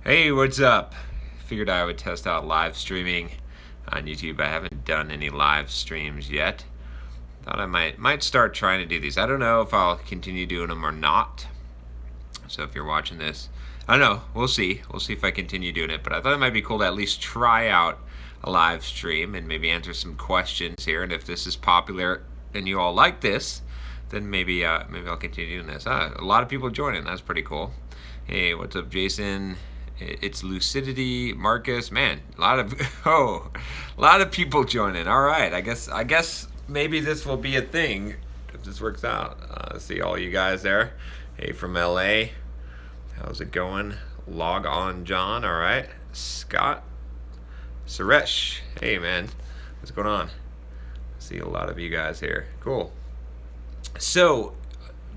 Hey, what's up? Figured I would test out live streaming on YouTube. I haven't done any live streams yet. Thought I might start trying to do these. I don't know if I'll continue doing them or not. So if you're watching this, I don't know. We'll see. We'll see if I continue doing it. But I thought it might be cool to at least try out a live stream and maybe answer some questions here. And if this is popular and you all like this, then maybe I'll continue doing this. A lot of people joining. That's pretty cool. Hey, what's up, Jason? It's Lucidity, Marcus. Man, a lot of people joining. All right, I guess maybe this will be a thing if this works out. See all you guys there. Hey, from LA, how's it going? Log on, John. All right, Scott, Suresh. Hey, man, what's going on? See a lot of you guys here. Cool. So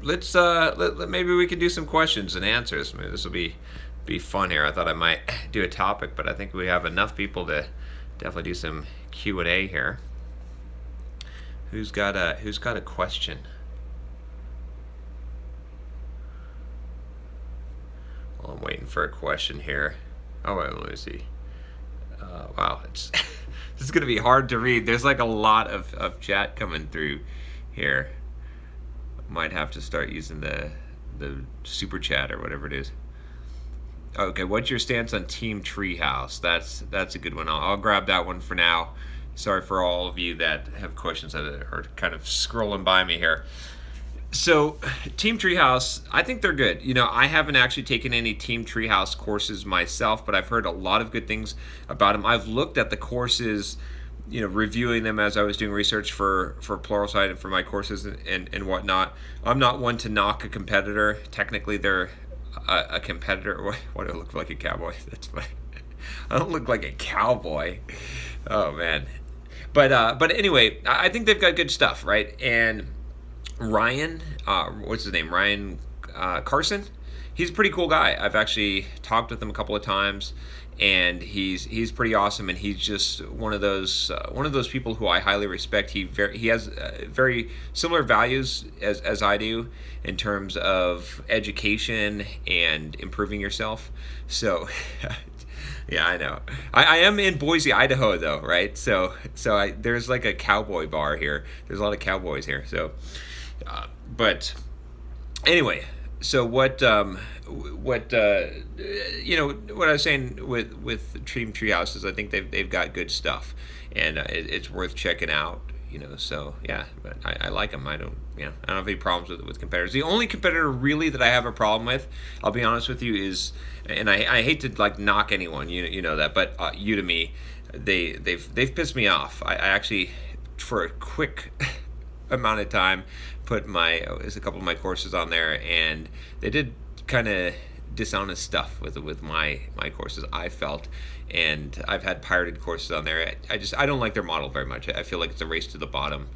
let's maybe we can do some questions and answers. Maybe this will be fun here. I thought I might do a topic, but I think we have enough people to definitely do some Q&A here. Who's got a question? Well, I'm waiting for a question here. Oh, wait, let me see. Wow, it's this is gonna be hard to read. There's like a lot of chat coming through here. Might have to start using the super chat or whatever it is. Okay, what's your stance on Team Treehouse? That's a good one. I'll grab that one for now. Sorry for all of you that have questions that are kind of scrolling by me here. So, Team Treehouse, I think they're good. You know, I haven't actually taken any Team Treehouse courses myself, but I've heard a lot of good things about them. I've looked at the courses, you know, reviewing them as I was doing research for Pluralsight and for my courses and whatnot. I'm not one to knock a competitor. Technically, they're a competitor. Why do I look like a cowboy? That's funny. I don't look like a cowboy. Oh man. But anyway, I think they've got good stuff, right? And Ryan, what's his name? Ryan Carson. He's a pretty cool guy. I've actually talked with him a couple of times, and he's pretty awesome. And he's just one of those people who I highly respect. He has very similar values as I do in terms of education and improving yourself. So. Yeah, I know. I am in Boise, Idaho, though, right? So there's like a cowboy bar here. There's a lot of cowboys here. So, but anyway, so what I was saying with Team Treehouse is I think they've got good stuff, and it's worth checking out. You know, so yeah, but I like them. I don't have any problems with competitors. The only competitor really that I have a problem with, I'll be honest with you, is, and I hate to like knock anyone, you know that, but Udemy, they've pissed me off. I actually, for a quick amount of time, put a couple of my courses on there, and they did kind of dishonest stuff with my courses, I felt. And I've had pirated courses on there. I don't like their model very much. I feel like it's a race to the bottom.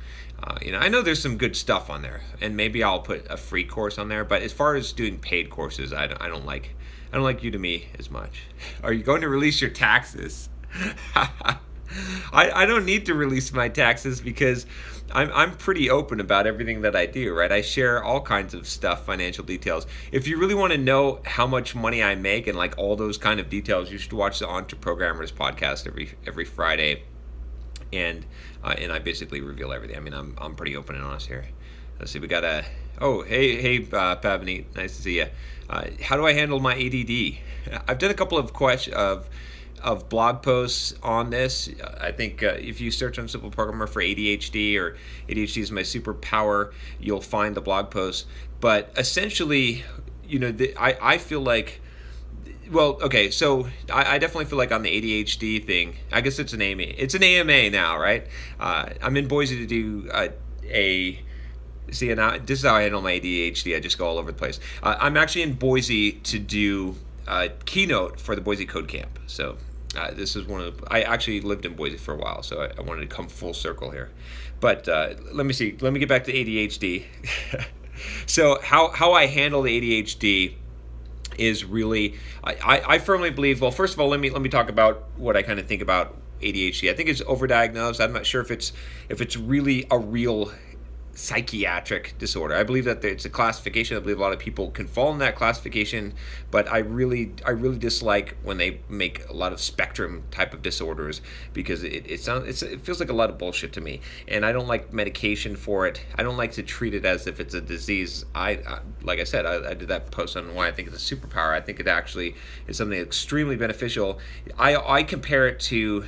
I know there's some good stuff on there, and maybe I'll put a free course on there. But as far as doing paid courses, I don't like Udemy as much. Are you going to release your taxes? I don't need to release my taxes because I'm pretty open about everything that I do, right? I share all kinds of stuff, financial details. If you really want to know how much money I make and like all those kind of details, you should watch the Entrepreneurship podcast every Friday, and I basically reveal everything. I mean, I'm pretty open and honest here. Let's see, we got hey Pavani, nice to see you. How do I handle my ADD? I've done a couple of of blog posts on this. I think if you search on Simple Programmer for ADHD or ADHD is my superpower, you'll find the blog posts. But essentially, I feel like, well, okay, so I definitely feel like on the ADHD thing, I guess it's an AMA. It's an AMA now, right? I'm in Boise to do see, now this is how I handle my ADHD. I just go all over the place. I'm actually in Boise to do a keynote for the Boise Code Camp. So this is I actually lived in Boise for a while, so I wanted to come full circle here. But let me see. Let me get back to ADHD. So how I handle the ADHD is really, I firmly believe, well, first of all, let me talk about what I kind of think about ADHD. I think it's overdiagnosed. I'm not sure if it's really a real psychiatric disorder. I believe that it's a classification. I believe a lot of people can fall in that classification, but I really dislike when they make a lot of spectrum type of disorders, because it feels like a lot of bullshit to me, and I don't like medication for it. I don't like to treat it as if it's a disease. Like I said, I did that post on why I think it's a superpower. I think it actually is something extremely beneficial. I compare it to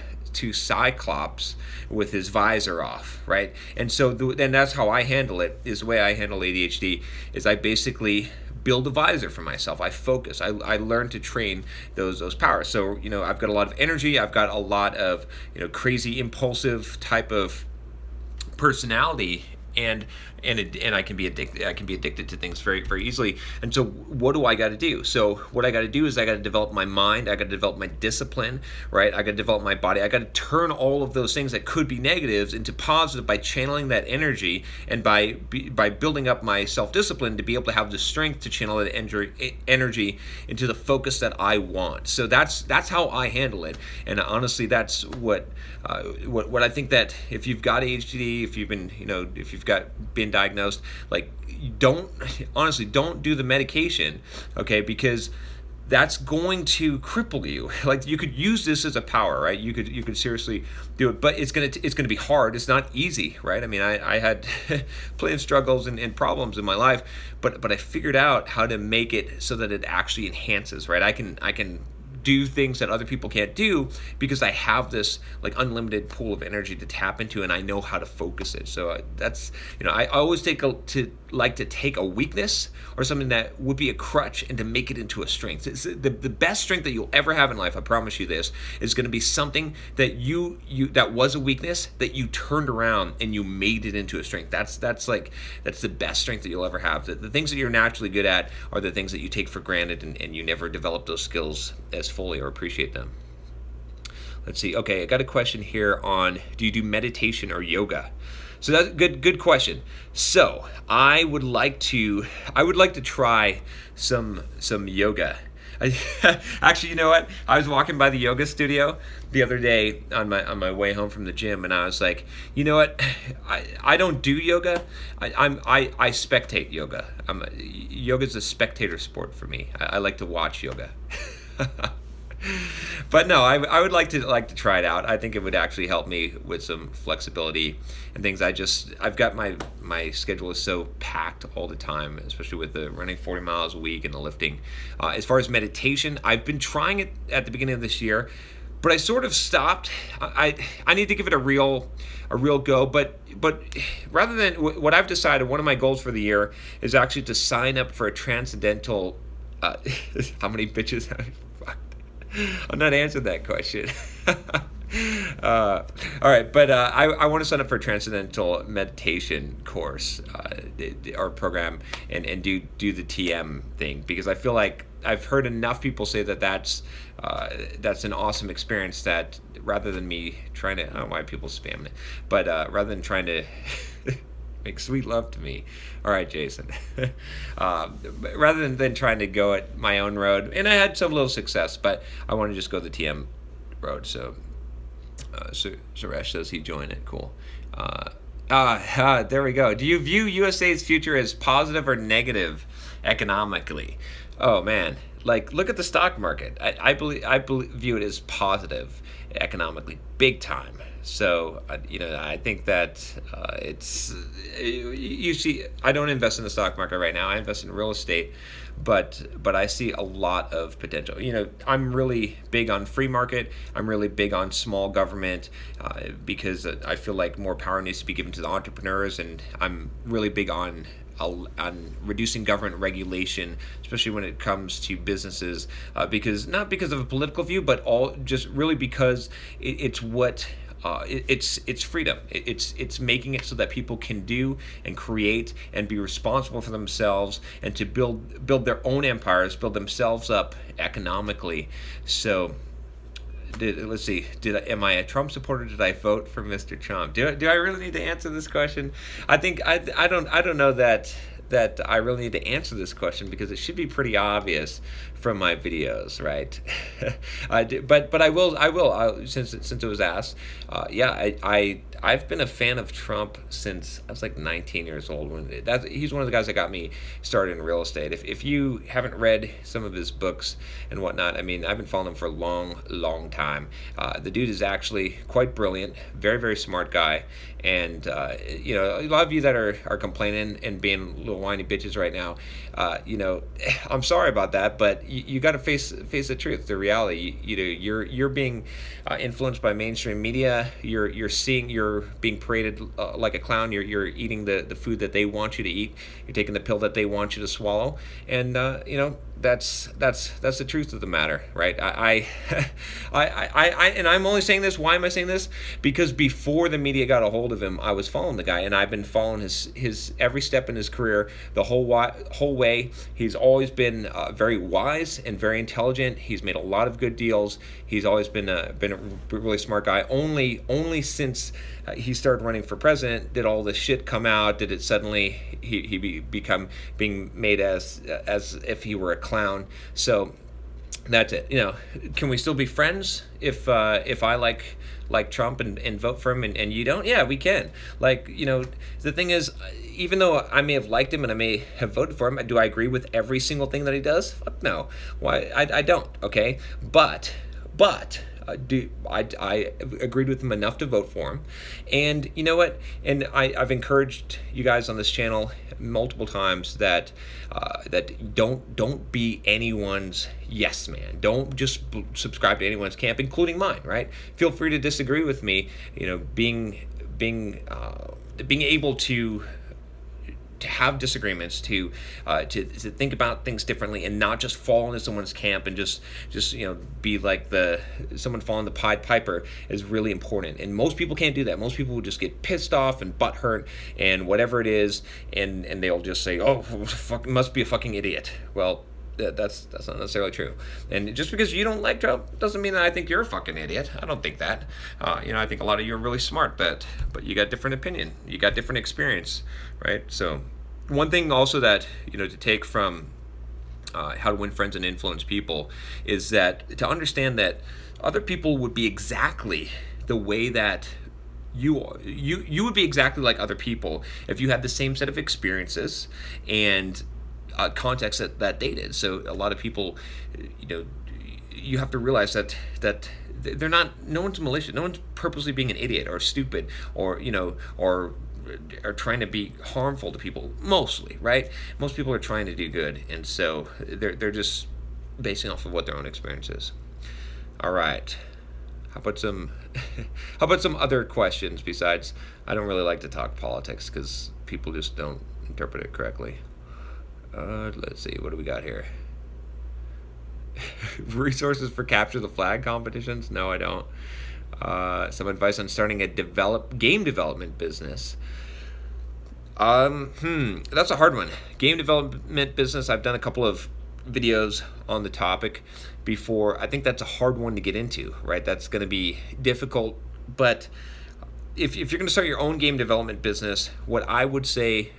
Cyclops with his visor off, right? And so then that's how I handle it. Is the way I handle ADHD is I basically build a visor for myself. I focus. I learn to train those powers. So I've got a lot of energy. I've got a lot of crazy impulsive type of personality, and I can be addicted. I can be addicted to things very, very easily. And so what do I got to do? So what I got to do is I got to develop my mind. I got to develop my discipline, right? I got to develop my body. I got to turn all of those things that could be negatives into positive by channeling that energy, and by building up my self-discipline to be able to have the strength to channel that energy into the focus that I want. So that's how I handle it. And honestly, that's what I think, that if you've got ADHD, if you've been diagnosed, like, don't do the medication, okay? Because that's going to cripple you. Like, you could use this as a power, right? You could seriously do it, but it's gonna be hard. It's not easy, right? I mean, I had plenty of struggles and problems in my life, but I figured out how to make it so that it actually enhances, right? I can do things that other people can't do because I have this like unlimited pool of energy to tap into, and I know how to focus it. So that's, I always like to take a weakness or something that would be a crutch and to make it into a strength. It's the best strength that you'll ever have in life. I promise you this is going to be something that you that was a weakness that you turned around and you made it into a strength. That's the best strength that you'll ever have. The things that you're naturally good at are the things that you take for granted, and you never develop those skills as fully or appreciate them. Let's see. Okay, I got a question here on, do you do meditation or yoga? So that's a good question. So I would like to try some yoga. Actually, you know what? I was walking by the yoga studio the other day on my way home from the gym, and I was like, you know what? I don't do yoga. I spectate yoga. Yoga's a spectator sport for me. I like to watch yoga. But no, I would like to try it out. I think it would actually help me with some flexibility and things. I've got my schedule is so packed all the time, especially with the running 40 miles a week and the lifting. As far as meditation, I've been trying it at the beginning of this year, but I sort of stopped. I need to give it a real go. But rather than what I've decided, one of my goals for the year is actually to sign up for a transcendental. How many bitches have you fucked? I'm not answering that question. All right, but I want to sign up for a transcendental meditation course or program and do the TM thing, because I feel like I've heard enough people say that's an awesome experience, that rather than me trying to, I don't know why people spam it, but rather than trying to make sweet love to me. All right, Jason. Rather than trying to go at my own road, and I had some little success, but I want to just go the TM road. So Suresh says he joined it. Cool. There we go. Do you view USA's future as positive or negative economically? Oh man, like, look at the stock market. I view it as positive economically, big time. So I think that you see, I don't invest in the stock market right now. I invest in real estate, but I see a lot of potential. I'm really big on free market. I'm really big on small government because I feel like more power needs to be given to the entrepreneurs, and I'm really big on reducing government regulation, especially when it comes to businesses, because not because of a political view, but just really because it's freedom. It's making it so that people can do and create and be responsible for themselves, and to build their own empires, build themselves up economically. So let's see. Am I a Trump supporter? Did I vote for Mr. Trump? Do I really need to answer this question? I think I don't know that I really need to answer this question, because it should be pretty obvious from my videos, right? But I will since it was asked. I I've been a fan of Trump since I was like 19 years old. He's one of the guys that got me started in real estate. If you haven't read some of his books and whatnot, I mean, I've been following him for a long, long time. The dude is actually quite brilliant, very, very smart guy. And a lot of you that are complaining and being little whiny bitches right now, I'm sorry about that, but you got to face the truth, the reality. You're being influenced by mainstream media. You're being paraded like a clown. You're eating the food that they want you to eat. You're taking the pill that they want you to swallow, and that's the truth of the matter, right? And I'm only saying this. Why am I saying this? Because before the media got a hold of him, I was following the guy, and I've been following his every step in his career, the whole way. He's always been very wise and very intelligent. He's made a lot of good deals. He's always been a really smart guy. Only since he started running for president did all this shit come out. Did it suddenly he become being made as if he were a clown? So that's it. Can we still be friends if I like Trump and vote for him and you don't? Yeah, we can. The thing is, even though I may have liked him and I may have voted for him, do I agree with every single thing that he does? Fuck no. Why? I don't. Okay, but I agreed with him enough to vote for him, and you know what? And I've encouraged you guys on this channel multiple times that don't be anyone's yes man. Don't just subscribe to anyone's camp, including mine. Right? Feel free to disagree with me. Being able to have disagreements, to think about things differently, and not just fall into someone's camp and just be like someone following the Pied Piper is really important. And most people can't do that. Most people will just get pissed off and butthurt and whatever it is, and they'll just say, "Oh, fuck, must be a fucking idiot." Well, that's not necessarily true. And just because you don't like Trump doesn't mean that I think you're a fucking idiot. I don't think that. I think a lot of you are really smart, but you got different opinion. You got different experience, right? So one thing also that, to take from How to Win Friends and Influence People is that to understand that other people would be exactly the way that you would be exactly like other people if you had the same set of experiences and context that they did. So a lot of people, you have to realize that they're not. No one's malicious. No one's purposely being an idiot or stupid or are trying to be harmful to people. Mostly, right? Most people are trying to do good, and so they're just basing off of what their own experience is. All right. How about some other questions besides? I don't really like to talk politics because people just don't interpret it correctly. Let's see, what do we got here? Resources for capture the flag competitions? No, I don't. Some advice on starting a game development business. That's a hard one. Game development business. I've done a couple of videos on the topic before. I think that's a hard one to get into, right? That's going to be difficult. But if you're going to start your own game development business, what I would say,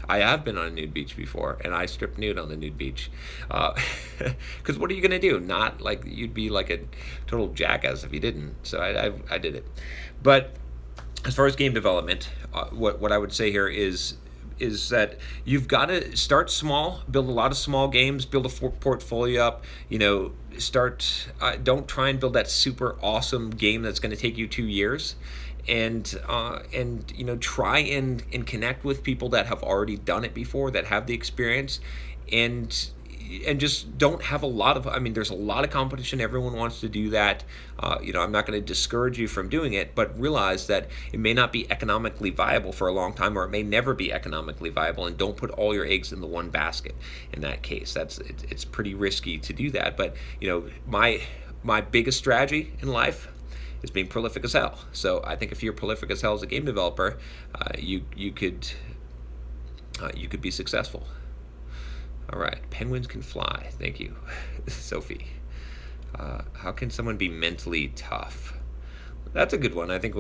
I have been on a nude beach before, and I stripped nude on the nude beach. Because what are you going to do? Not like you'd be like a total jackass if you didn't. So I did it. But as far as game development, what I would say here is that you've got to start small, build a lot of small games, build a portfolio up, don't try and build that super awesome game that's going to take you 2 years. And try and connect with people that have already done it before, that have the experience, and just don't have a lot of, there's a lot of competition. Everyone wants to do that. I'm not going to discourage you from doing it, but realize that it may not be economically viable for a long time, or it may never be economically viable, and don't put all your eggs in the one basket. In that case, it's pretty risky to do that. But, my biggest strategy in life is being prolific as hell. So I think if you're prolific as hell as a game developer, you could be successful. All right, penguins can fly. Thank you, Sophie. How can someone be mentally tough? That's a good one. I think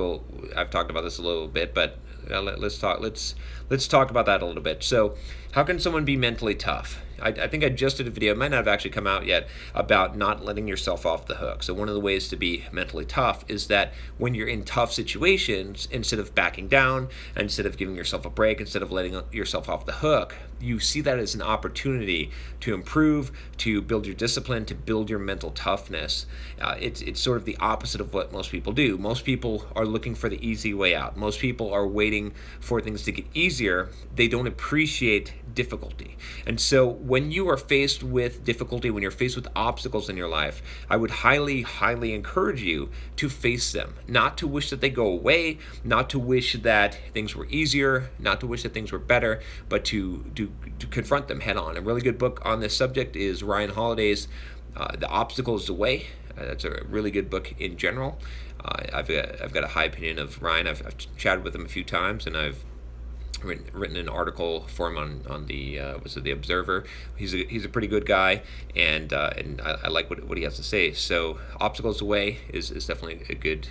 I've talked about this a little bit, but Let's talk about that a little bit. So, how can someone be mentally tough? I think I just did a video, it might not have actually come out yet, about not letting yourself off the hook. So one of the ways to be mentally tough is that when you're in tough situations, instead of backing down, instead of giving yourself a break, instead of letting yourself off the hook, you see that as an opportunity to improve, to build your discipline, to build your mental toughness. It's sort of the opposite of what most people do. Most people are looking for the easy way out. Most people are waiting for things to get easier. They don't appreciate difficulty. And so when you are faced with difficulty, when you're faced with obstacles in your life, I would highly, highly encourage you to face them. Not to wish that they go away, not to wish that things were easier, not to wish that things were better, but to confront them head on. A really good book on this subject is Ryan Holiday's The Obstacle is the Way. That's a really good book in general. I've got a high opinion of Ryan. I've chatted with him a few times, and I've written an article for him on the the Observer. He's a pretty good guy, and I like what he has to say. So Obstacles Away is definitely a good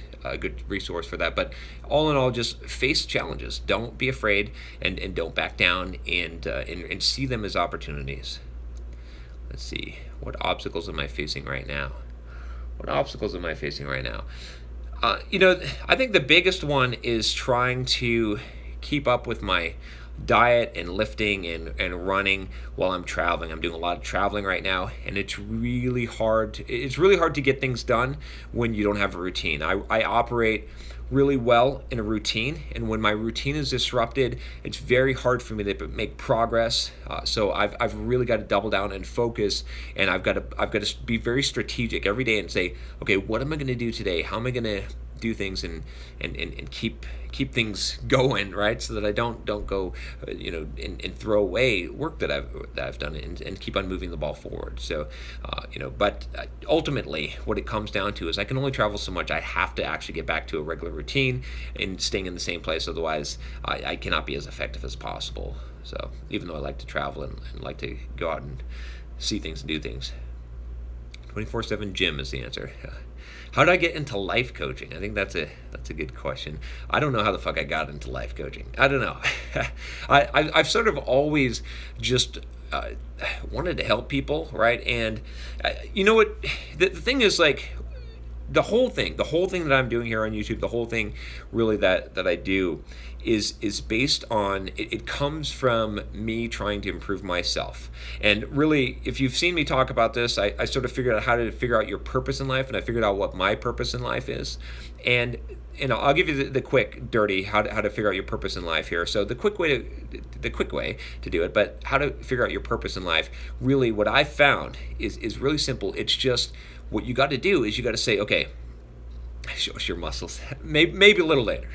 resource for that. But all in all, just face challenges. Don't be afraid, and don't back down, and see them as opportunities. Let's see, what obstacles am I facing right now? I think the biggest one is trying to keep up with my diet and lifting and running while I'm traveling. I'm doing a lot of traveling right now, and it's really hard to get things done when you don't have a routine. I operate really well in a routine, and when my routine is disrupted, it's very hard for me to make progress. So I've really got to double down and focus, and I've got to be very strategic every day and say, okay, what am I going to do today? How am I going to do things and keep things going, right? So that I don't go, and throw away work that I've done, and keep on moving the ball forward. So, but ultimately, what it comes down to is I can only travel so much. I have to actually get back to a regular routine and staying in the same place. Otherwise, I cannot be as effective as possible. So, even though I like to travel and like to go out and see things and do things, 24/7 gym is the answer. How did I get into life coaching? I think that's a good question. I don't know how the fuck I got into life coaching. I don't know. I've sort of always just wanted to help people, right? And you know what? The thing is, like, the whole thing that I'm doing here on YouTube, the whole thing really that I do is based on, it comes from me trying to improve myself. And really, if you've seen me talk about this, I sort of figured out how to figure out your purpose in life, and I figured out what my purpose in life is. And I'll give you the quick, dirty how to figure out your purpose in life here. So the quick way to do it, but how to figure out your purpose in life, really what I found is really simple. It's just, what you got to do is you got to say, okay, show us your muscles. Maybe a little later.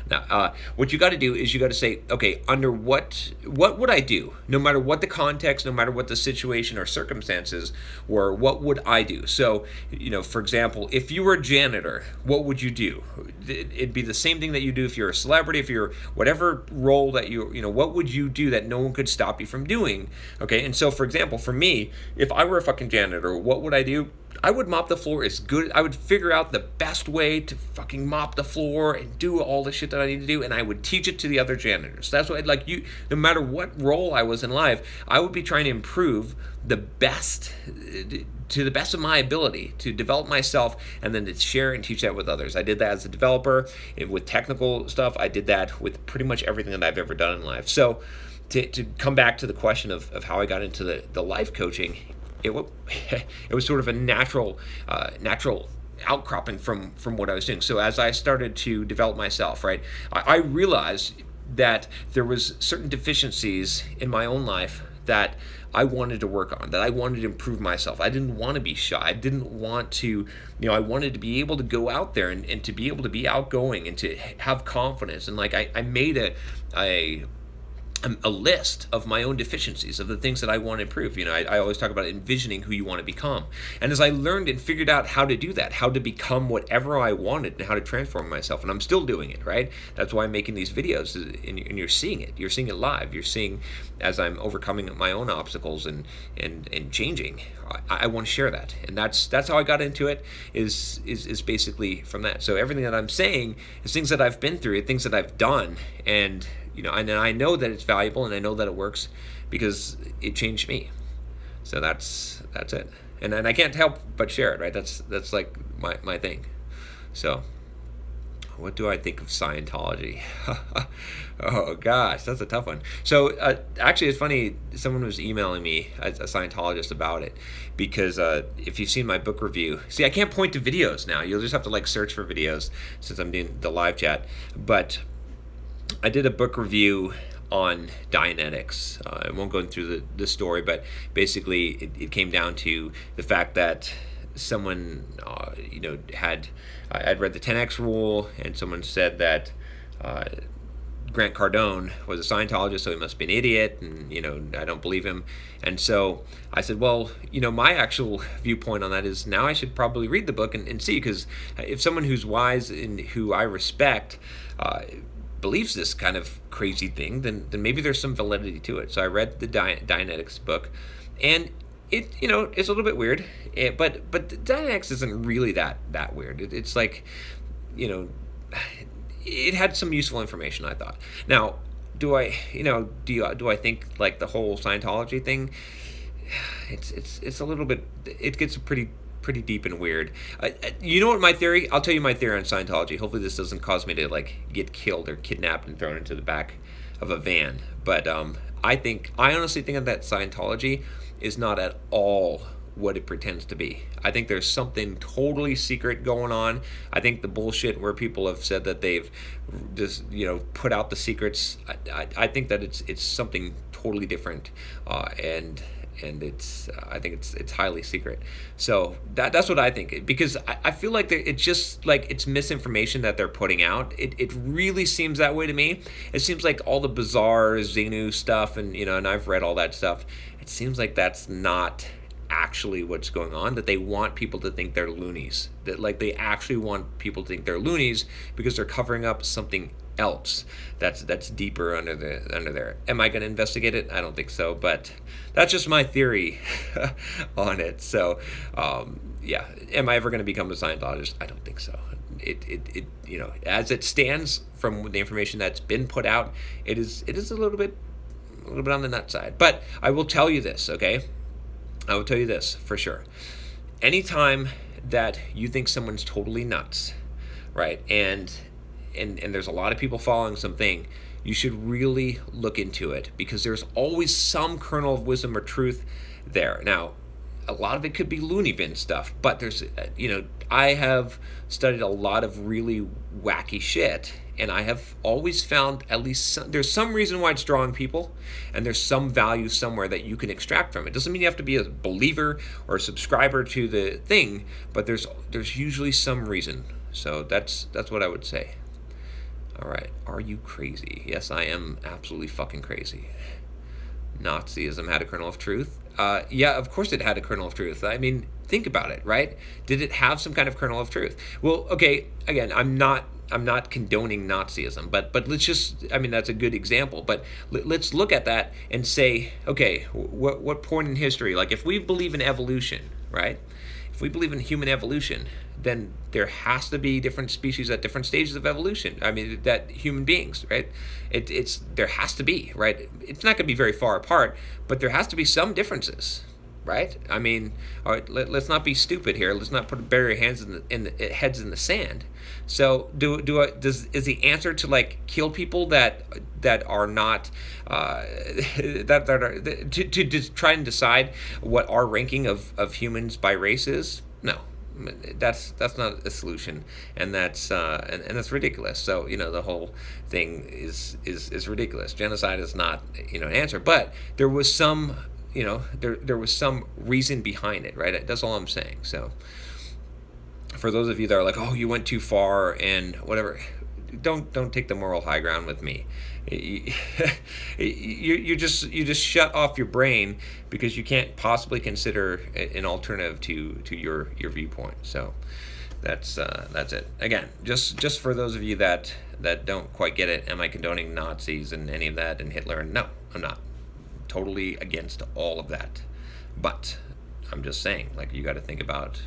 Now, what you got to do is you got to say, okay, under what would I do? No matter what the context, no matter what the situation or circumstances were, what would I do? So, for example, if you were a janitor, what would you do? It'd be the same thing that you do if you're a celebrity, if you're whatever role that what would you do that no one could stop you from doing? Okay, and so, for example, for me, if I were a fucking janitor, what would I do? I would mop the floor as good. I would figure out the best way to fucking mop the floor and do all the shit that I need to do, and I would teach it to the other janitors. That's what, no matter what role I was in life, I would be trying to improve to the best of my ability, to develop myself, and then to share and teach that with others. I did that as a developer, and with technical stuff. I did that with pretty much everything that I've ever done in life. So to come back to the question of how I got into the life coaching, it was sort of a natural outcropping from what I was doing. So as I started to develop myself, right, I realized that there was certain deficiencies in my own life that I wanted to work on, that I wanted to improve myself. I didn't want to be shy. I didn't want to, I wanted to be able to go out there and to be able to be outgoing and to have confidence. And I made a list of my own deficiencies, of the things that I want to improve. I always talk about envisioning who you want to become. And as I learned and figured out how to do that, how to become whatever I wanted and how to transform myself, and I'm still doing it, right? That's why I'm making these videos, and you're seeing it. You're seeing it live. You're seeing as I'm overcoming my own obstacles and changing. I want to share that. And that's how I got into it, is basically from that. So everything that I'm saying is things that I've been through, things that I've done, and and I know that it's valuable, and I know that it works because it changed me. So that's it. And I can't help but share it, right? That's like my thing. So what do I think of Scientology? Oh gosh, that's a tough one. So actually, it's funny. Someone was emailing me, a Scientologist, about it, because if you've seen my book review, see, I can't point to videos now. You'll just have to search for videos since I'm doing the live chat. But I did a book review on Dianetics. I won't go into the story, but basically it came down to the fact that someone, I'd read the 10X rule, and someone said that Grant Cardone was a Scientologist, so he must be an idiot, and I don't believe him. And so I said, well, my actual viewpoint on that is now I should probably read the book and see, because if someone who's wise and who I respect believes this kind of crazy thing, then maybe there's some validity to it. So I read the Dianetics book, and it it's a little bit weird, but Dianetics isn't really that weird. It's like it had some useful information, I thought. Now, do I think the whole Scientology thing? It's a little bit. It gets pretty deep and weird. You know what my theory? I'll tell you my theory on Scientology. Hopefully this doesn't cause me to get killed or kidnapped and thrown into the back of a van. But I honestly think that Scientology is not at all what it pretends to be. I think there's something totally secret going on. I think the bullshit where people have said that they've just put out the secrets, I think that it's something totally different, and I think it's highly secret. So that's what I think, because I feel like it's just it's misinformation that they're putting out. It really seems that way to me. It seems like all the bizarre Xenu stuff, and and I've read all that stuff. It seems like that's not actually what's going on, that they want people to think they're loonies, that they actually want people to think they're loonies because they're covering up something else that's deeper under there. Am I going to investigate it? I don't think so, but that's just my theory on it. So yeah, am I ever going to become a Scientologist? I don't think so. It as it stands from the information that's been put out, it is a little bit on the nut side. But I will tell you this, okay? I will tell you this for sure. Anytime that you think someone's totally nuts, right, and there's a lot of people following something, you should really look into it, because there's always some kernel of wisdom or truth there. Now, a lot of it could be loony bin stuff, but there's, I have studied a lot of really wacky shit, and I have always found at least there's some reason why it's drawing people, and there's some value somewhere that you can extract from it. Doesn't mean you have to be a believer or a subscriber to the thing, but there's usually some reason. So that's what I would say. All right, are you crazy? Yes, I am absolutely fucking crazy. Nazism had a kernel of truth. Yeah, of course it had a kernel of truth. I mean, think about it, right? Did it have some kind of kernel of truth? Well, okay, again, I'm not condoning Nazism, but let's just, that's a good example, but let's look at that and say, okay, what point in history, if we believe in evolution, right? If we believe in human evolution, then there has to be different species at different stages of evolution. That human beings, right? There has to be, right? It's not going to be very far apart, but there has to be some differences, right? All right, let's not be stupid here. Let's not bury our hands heads in the sand. So is the answer to kill people that are not that are to try and decide what our ranking of humans by race is? No. That's not a solution, and that's ridiculous. So the whole thing is ridiculous. Genocide is not an answer, but there was some there was some reason behind it, right? That's all I'm saying. So for those of you that are oh, you went too far and whatever, don't take the moral high ground with me. You just shut off your brain because you can't possibly consider an alternative to your viewpoint. So that's it. Again, just for those of you that don't quite get it, am I condoning Nazis and any of that and Hitler? No, I'm not. Totally against all of that. But I'm just saying, like, you got to think about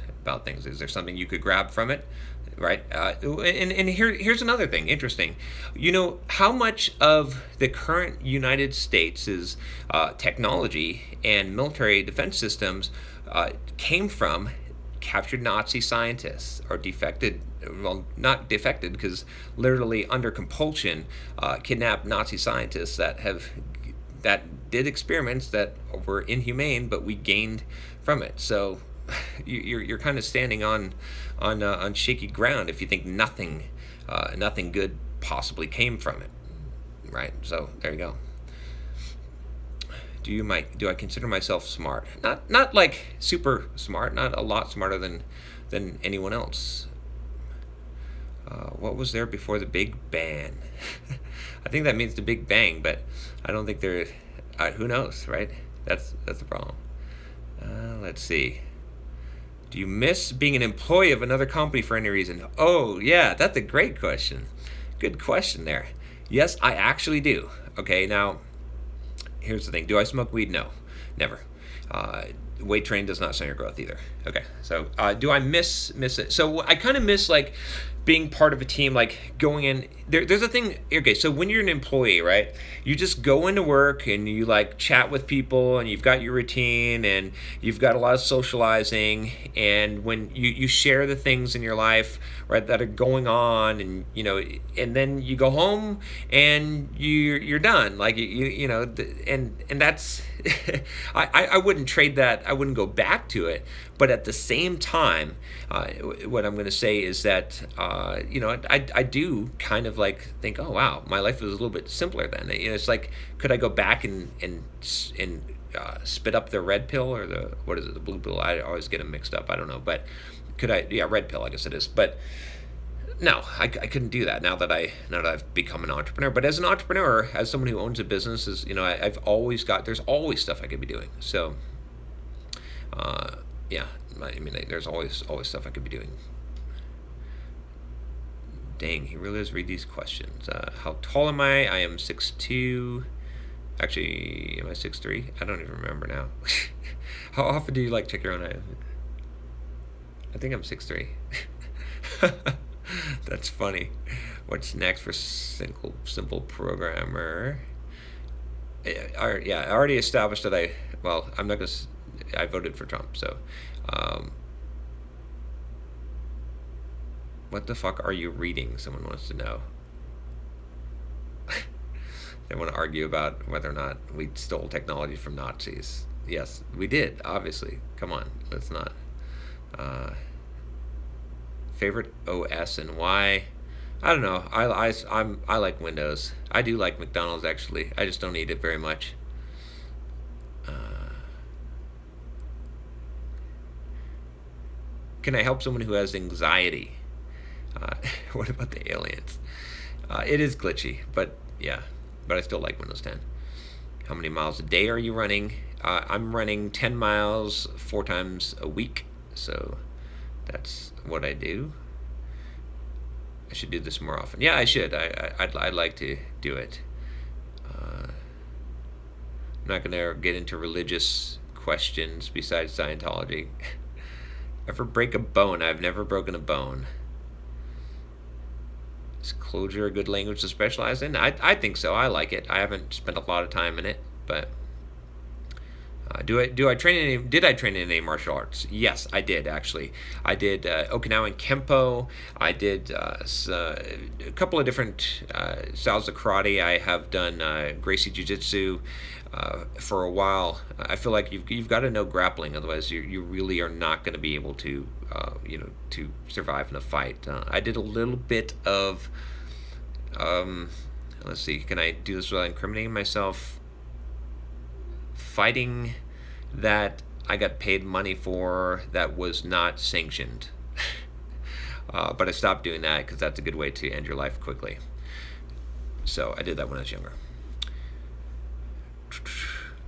things. Is there something you could grab from it? Right? And here's another thing interesting. You know, how much of the current United States' technology and military defense systems came from captured Nazi scientists or defected, well, not defected, because literally under compulsion, kidnapped Nazi scientists that did experiments that were inhumane, but we gained from it. So you're kind of standing on shaky ground if you think nothing good possibly came from it, right? So there you go. Do I consider myself smart? Not like super smart, not a lot smarter than anyone else. What was there before the Big Bang? I think that means the Big Bang, but I don't think there. Who knows, right? That's the problem. Let's see. Do you miss being an employee of another company for any reason? Oh, yeah, that's a great question. Good question there. Yes, I actually do. Okay, now, here's the thing. Do I smoke weed? No, never. Weight training does not stunt your growth either. Okay, so do I miss it? So I kind of miss, like, being part of a team, like going in there's a thing. Okay, so when you're an employee, right, you just go into work and you like chat with people and you've got your routine and you've got a lot of socializing, and when you share the things in your life, right, that are going on, and and then you go home and you're done, like and that's I wouldn't trade that. I wouldn't go back to it, but at the same time, what I'm going to say is that I do kind of like think, oh wow, my life was a little bit simpler then. It's like, could I go back and spit up the red pill or the blue pill? I always get them mixed up. I don't know, but could I? Yeah, red pill, I guess it is. But no, I couldn't do that now that I've become an entrepreneur. But as an entrepreneur, as someone who owns a business, I've always there's always stuff I could be doing. So yeah, I mean, there's always stuff I could be doing. Dang, he really does read these questions. How tall am I? I am 6'2". Actually, am I 6'3"? I don't even remember now. How often do you like check your own height? I think I'm 6'3". That's funny. What's next for simple programmer? I already established that I'm not gonna. I voted for Trump, so. What the fuck are you reading? Someone wants to know. They want to argue about whether or not we stole technology from Nazis. Yes, we did, obviously. Come on, let's not. Favorite OS and why? I don't know. I like Windows. I do like McDonald's, actually. I just don't eat it very much. Can I help someone who has anxiety? What about the aliens? It is glitchy, but yeah. But I still like Windows 10. How many miles a day are you running? I'm running 10 miles 4 times a week, so that's what I do. I should do this more often. Yeah, I should. I'd like to do it. I'm not gonna get into religious questions besides Scientology. Ever break a bone? I've never broken a bone. Is Clojure a good language to specialize in? I think so. I like it. I haven't spent a lot of time in it, but did I train in any martial arts? Yes, I did, actually. I did Okinawan Kempo. I did a couple of different styles of karate. I have done Gracie Jiu-Jitsu for a while. I feel like you've got to know grappling, otherwise you really are not going to be able to to survive in a fight. I did a little bit of let's see, can I do this without incriminating myself? Fighting that I got paid money for that was not sanctioned. But I stopped doing that because that's a good way to end your life quickly. So I did that when I was younger.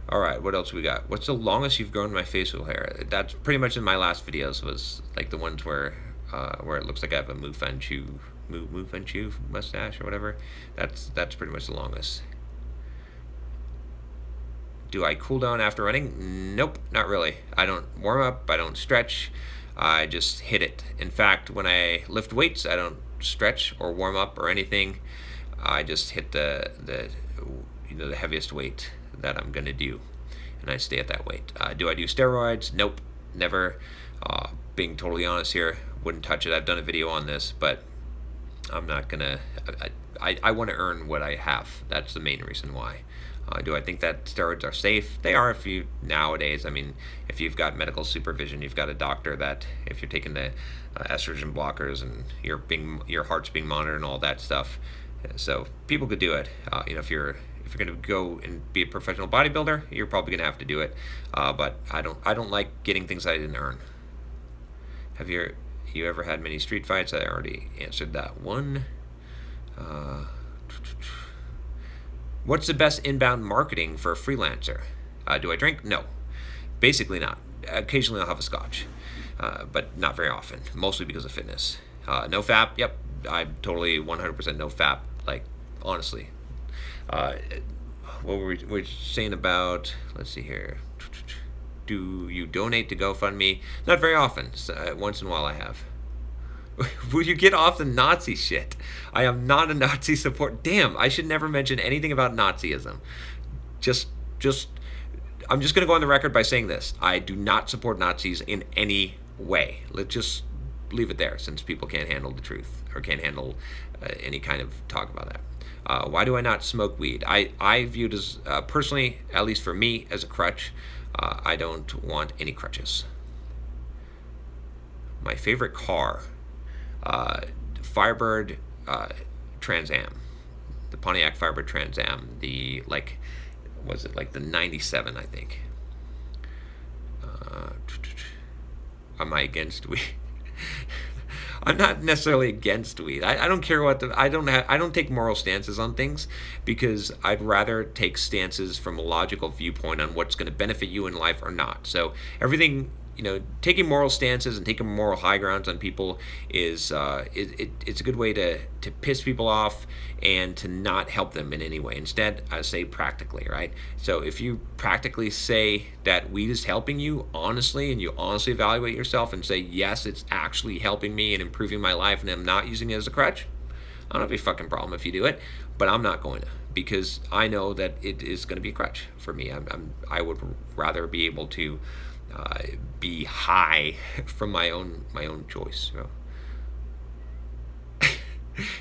All right, what else we got? What's the longest you've grown my facial hair? That's pretty much in my last videos, was like the ones where it looks like I have a Mu Fanchu mustache or whatever. That's pretty much the longest. Do I cool down after running? Nope, not really. I don't warm up, I don't stretch, I just hit it. In fact, when I lift weights, I don't stretch or warm up or anything. I just hit the heaviest weight that I'm gonna do, and I stay at that weight. Do I do steroids? Nope, never. Being totally honest here, wouldn't touch it. I've done a video on this, but I'm not gonna. I want to earn what I have. That's the main reason why. Do I think that steroids are safe? They are if you nowadays. I mean, if you've got medical supervision, you've got a doctor that if you're taking the estrogen blockers and your heart's being monitored and all that stuff. So people could do it. If you're going to go and be a professional bodybuilder, you're probably going to have to do it. But I don't like getting things I didn't earn. Have you ever had many street fights? I already answered that one. What's the best inbound marketing for a freelancer? Do I drink? No. Basically not. Occasionally I'll have a scotch, but not very often, mostly because of fitness. No FAP? Yep. I'm totally 100% no FAP, like, honestly. What were we saying about, let's see here. Do you donate to GoFundMe? Not very often. Once in a while I have. Will you get off the Nazi shit? I am not a Nazi support. Damn, I should never mention anything about Nazism. I'm just going to go on the record by saying this. I do not support Nazis in any way. Let's just leave it there, since people can't handle the truth or can't handle any kind of talk about that. Why do I not smoke weed? I view it as, personally, at least for me, as a crutch. I don't want any crutches. My favorite car, Firebird Trans Am, the Pontiac Firebird Trans Am, the the 97, I think. Am I against weed? I'm not necessarily against weed. I don't care I don't take moral stances on things, because I'd rather take stances from a logical viewpoint on what's going to benefit you in life or not. So everything, taking moral stances and taking moral high grounds on people is it's a good way to piss people off and to not help them in any way. Instead, I say practically, right? So if you practically say that weed is helping you honestly, and you honestly evaluate yourself and say, yes, it's actually helping me and improving my life, and I'm not using it as a crutch, I don't have a fucking problem if you do it, but I'm not going to, because I know that it is going to be a crutch for me. I would rather be able to be high from my own choice. So.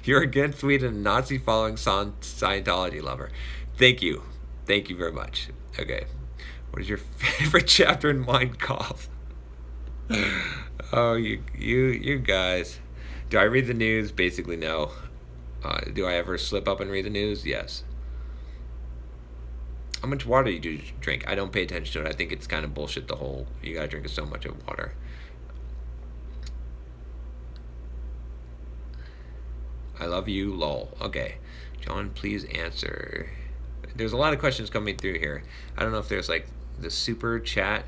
You're against weed and a Nazi following Scientology lover. Thank you very much. Okay, what is your favorite chapter in Mein Kampf? Oh, you guys. Do I read the news? Basically, no. Do I ever slip up and read the news? Yes. How much water do you drink? I don't pay attention to it. I think it's kind of bullshit, the whole, you gotta drink so much of water. I love you, lol. Okay. John, please answer. There's a lot of questions coming through here. I don't know if there's like the super chat.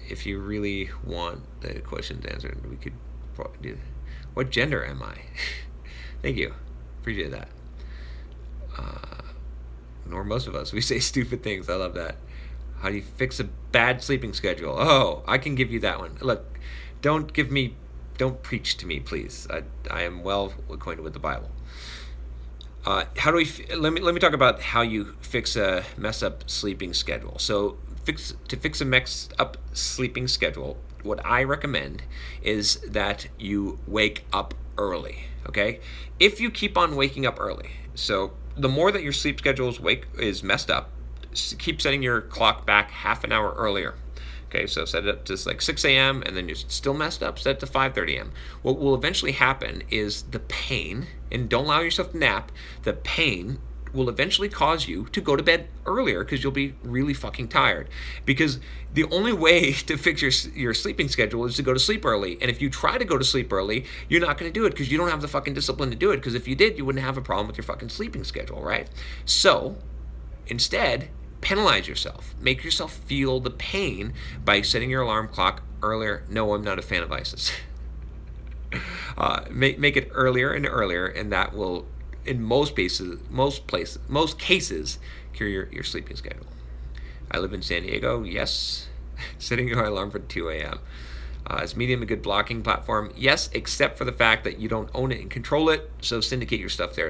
If you really want the questions answered, we could probably do that. What gender am I? Thank you. Appreciate that. Nor most of us. We say stupid things. I love that. How do you fix a bad sleeping schedule? Oh, I can give you that one. Look, don't preach to me, please. I am well acquainted with the Bible. How do we? Let me talk about how you fix a mess up sleeping schedule. So to fix a messed up sleeping schedule, what I recommend is that you wake up early. Okay, if you keep on waking up early, so the more that your sleep schedule is messed up, keep setting your clock back half an hour earlier. Okay, so set it up to like 6 a.m. and then you're still messed up, set it to 5:30 a.m. What will eventually happen is the pain, and don't allow yourself to nap, the pain will eventually cause you to go to bed earlier because you'll be really fucking tired. Because the only way to fix your sleeping schedule is to go to sleep early. And if you try to go to sleep early, you're not going to do it because you don't have the fucking discipline to do it. Because if you did, you wouldn't have a problem with your fucking sleeping schedule, right? So instead, penalize yourself. Make yourself feel the pain by setting your alarm clock earlier. No, I'm not a fan of ISIS. Make it earlier and earlier, and that will, in most cases, cure your sleeping schedule. I live in San Diego. Yes. Setting your alarm for 2 a.m. Is Medium a good blocking platform? Yes, except for the fact that you don't own it and control it. So syndicate your stuff there.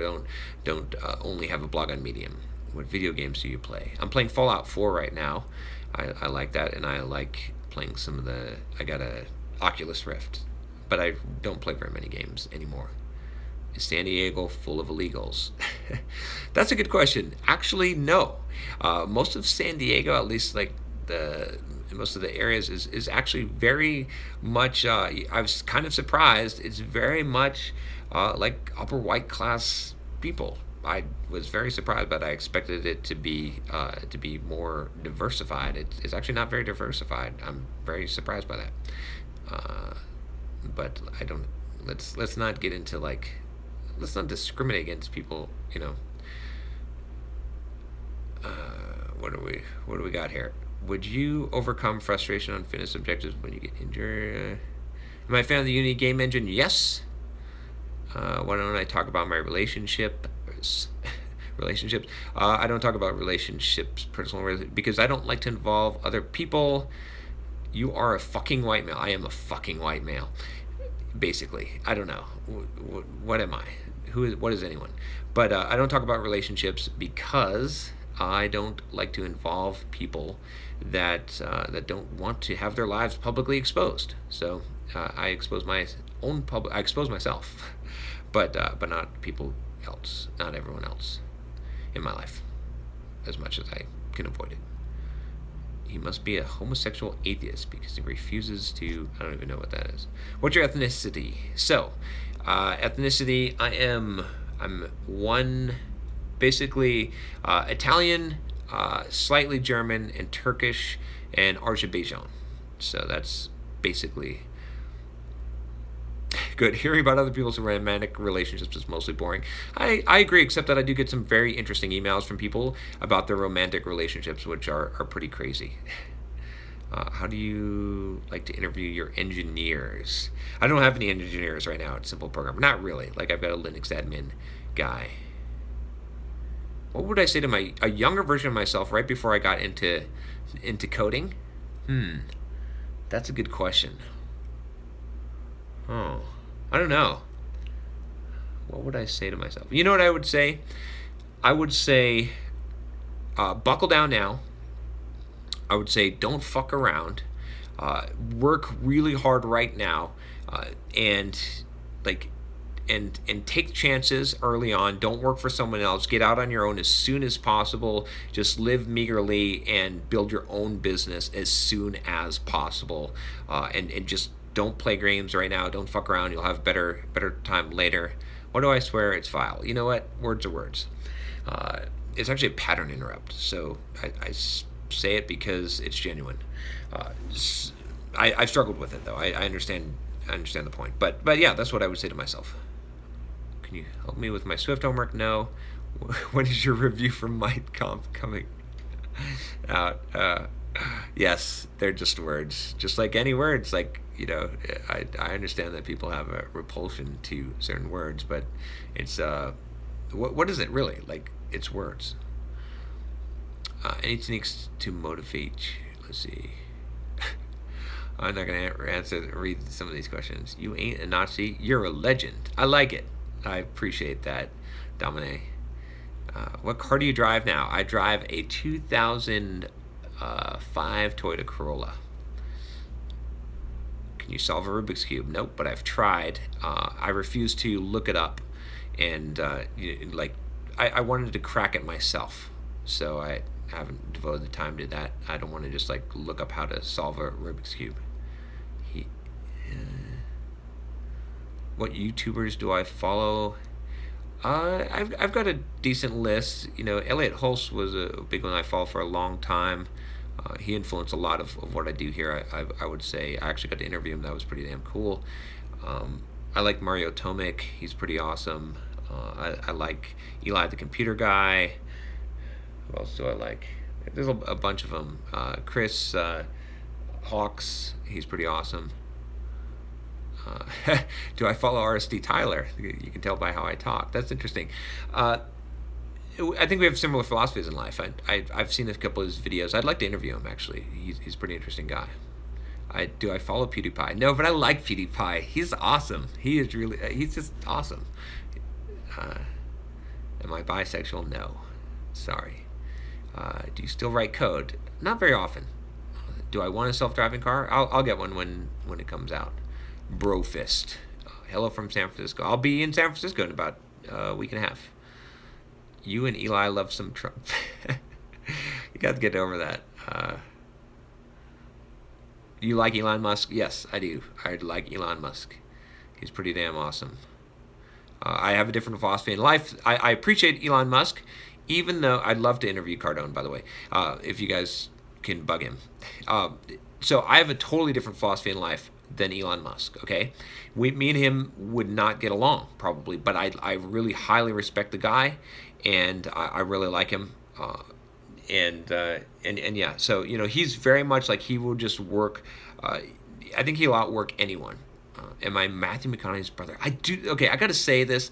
Don't only have a blog on Medium. What video games do you play? I'm playing Fallout 4 right now. I like that, and I like playing some of the. I got a Oculus Rift, but I don't play very many games anymore. Is San Diego full of illegals? That's a good question. Actually, no. Most of San Diego, at least like most of the areas, is actually very much. I was kind of surprised. It's very much like upper white class people. I was very surprised, but I expected it to be more diversified. It's actually not very diversified. I'm very surprised by that. But I don't. Let's not get into like. Let's not discriminate against people. You know. What do we got here? Would you overcome frustration on fitness objectives when you get injured? Am I a fan of the Unity game engine? Yes. Why don't I talk about my relationships? I don't talk about relationships, because I don't like to involve other people. You are a fucking white male. I am a fucking white male. Basically, I don't know. What am I? What is anyone? But I don't talk about relationships because I don't like to involve people that don't want to have their lives publicly exposed. So I expose I expose myself, but not people else, not everyone else in my life, as much as I can avoid it. He must be a homosexual atheist because he refuses to. I don't even know what that is. What's your ethnicity? So, ethnicity. I'm one, basically Italian, slightly German, and Turkish, and Azerbaijan. So that's basically good. Hearing about other people's romantic relationships is mostly boring. I agree, except that I do get some very interesting emails from people about their romantic relationships, which are pretty crazy. How do you like to interview your engineers? I don't have any engineers right now at Simple Program. Not really. Like, I've got a Linux admin guy. What would I say to a younger version of myself right before I got into coding? That's a good question. Oh, I don't know. What would I say to myself? You know what I would say? I would say, buckle down now. I would say, don't fuck around. Work really hard right now, and take chances early on. Don't work for someone else. Get out on your own as soon as possible. Just live meagerly and build your own business as soon as possible. And just don't play games right now. Don't fuck around. You'll have better time later. What do I swear? It's vile. You know what? Words are words. It's actually a pattern interrupt. So I say it because it's genuine. I've struggled with it though. I understand the point. But yeah, that's what I would say to myself. Can you help me with my Swift homework? No. When is your review for MindConf coming out? Yes, they're just words. Just like any words. Like, you know, I understand that people have a repulsion to certain words, but it's what is it really? Like, it's words. Any techniques to motivate? Let's see. I'm not gonna read some of these questions. You ain't a Nazi. You're a legend. I like it. I appreciate that, Domine. What car do you drive now? I drive a 2005 Toyota Corolla. Can you solve a Rubik's Cube? Nope, but I've tried. I refuse to look it up, and I wanted to crack it myself, so I haven't devoted the time to that. I don't want to just like look up how to solve a Rubik's Cube. What YouTubers do I follow? I've got a decent list. Elliot Hulse was a big one I followed for a long time. He influenced a lot of what I do here. I would say I actually got to interview him. That was pretty damn cool. I like Mario Tomic. He's pretty awesome. I like Eli the computer guy. Who else do I like? There's a bunch of them. Chris Hawks. He's pretty awesome. Do I follow RSD Tyler? You can tell by how I talk. That's interesting. I think we have similar philosophies in life. I've seen a couple of his videos. I'd like to interview him, actually. He's a pretty interesting guy. Do I follow PewDiePie? No, but I like PewDiePie. He's awesome. He's just awesome. Am I bisexual? No. Sorry. Do you still write code? Not very often. Do I want a self-driving car? I'll get one when it comes out. Brofist. Hello from San Francisco. I'll be in San Francisco in about a week and a half. You and Eli love some Trump. You got to get over that. You like Elon Musk? Yes, I do. I like Elon Musk. He's pretty damn awesome. I have a different philosophy in life. I appreciate Elon Musk, even though I'd love to interview Cardone, by the way, if you guys can bug him. So I have a totally different philosophy in life than Elon Musk, okay? Me and him would not get along, probably, but I really highly respect the guy, and I really like him. And yeah, so, he's very much like he will just work. I think he'll outwork anyone. Am I Matthew McConaughey's brother? Okay, I got to say this.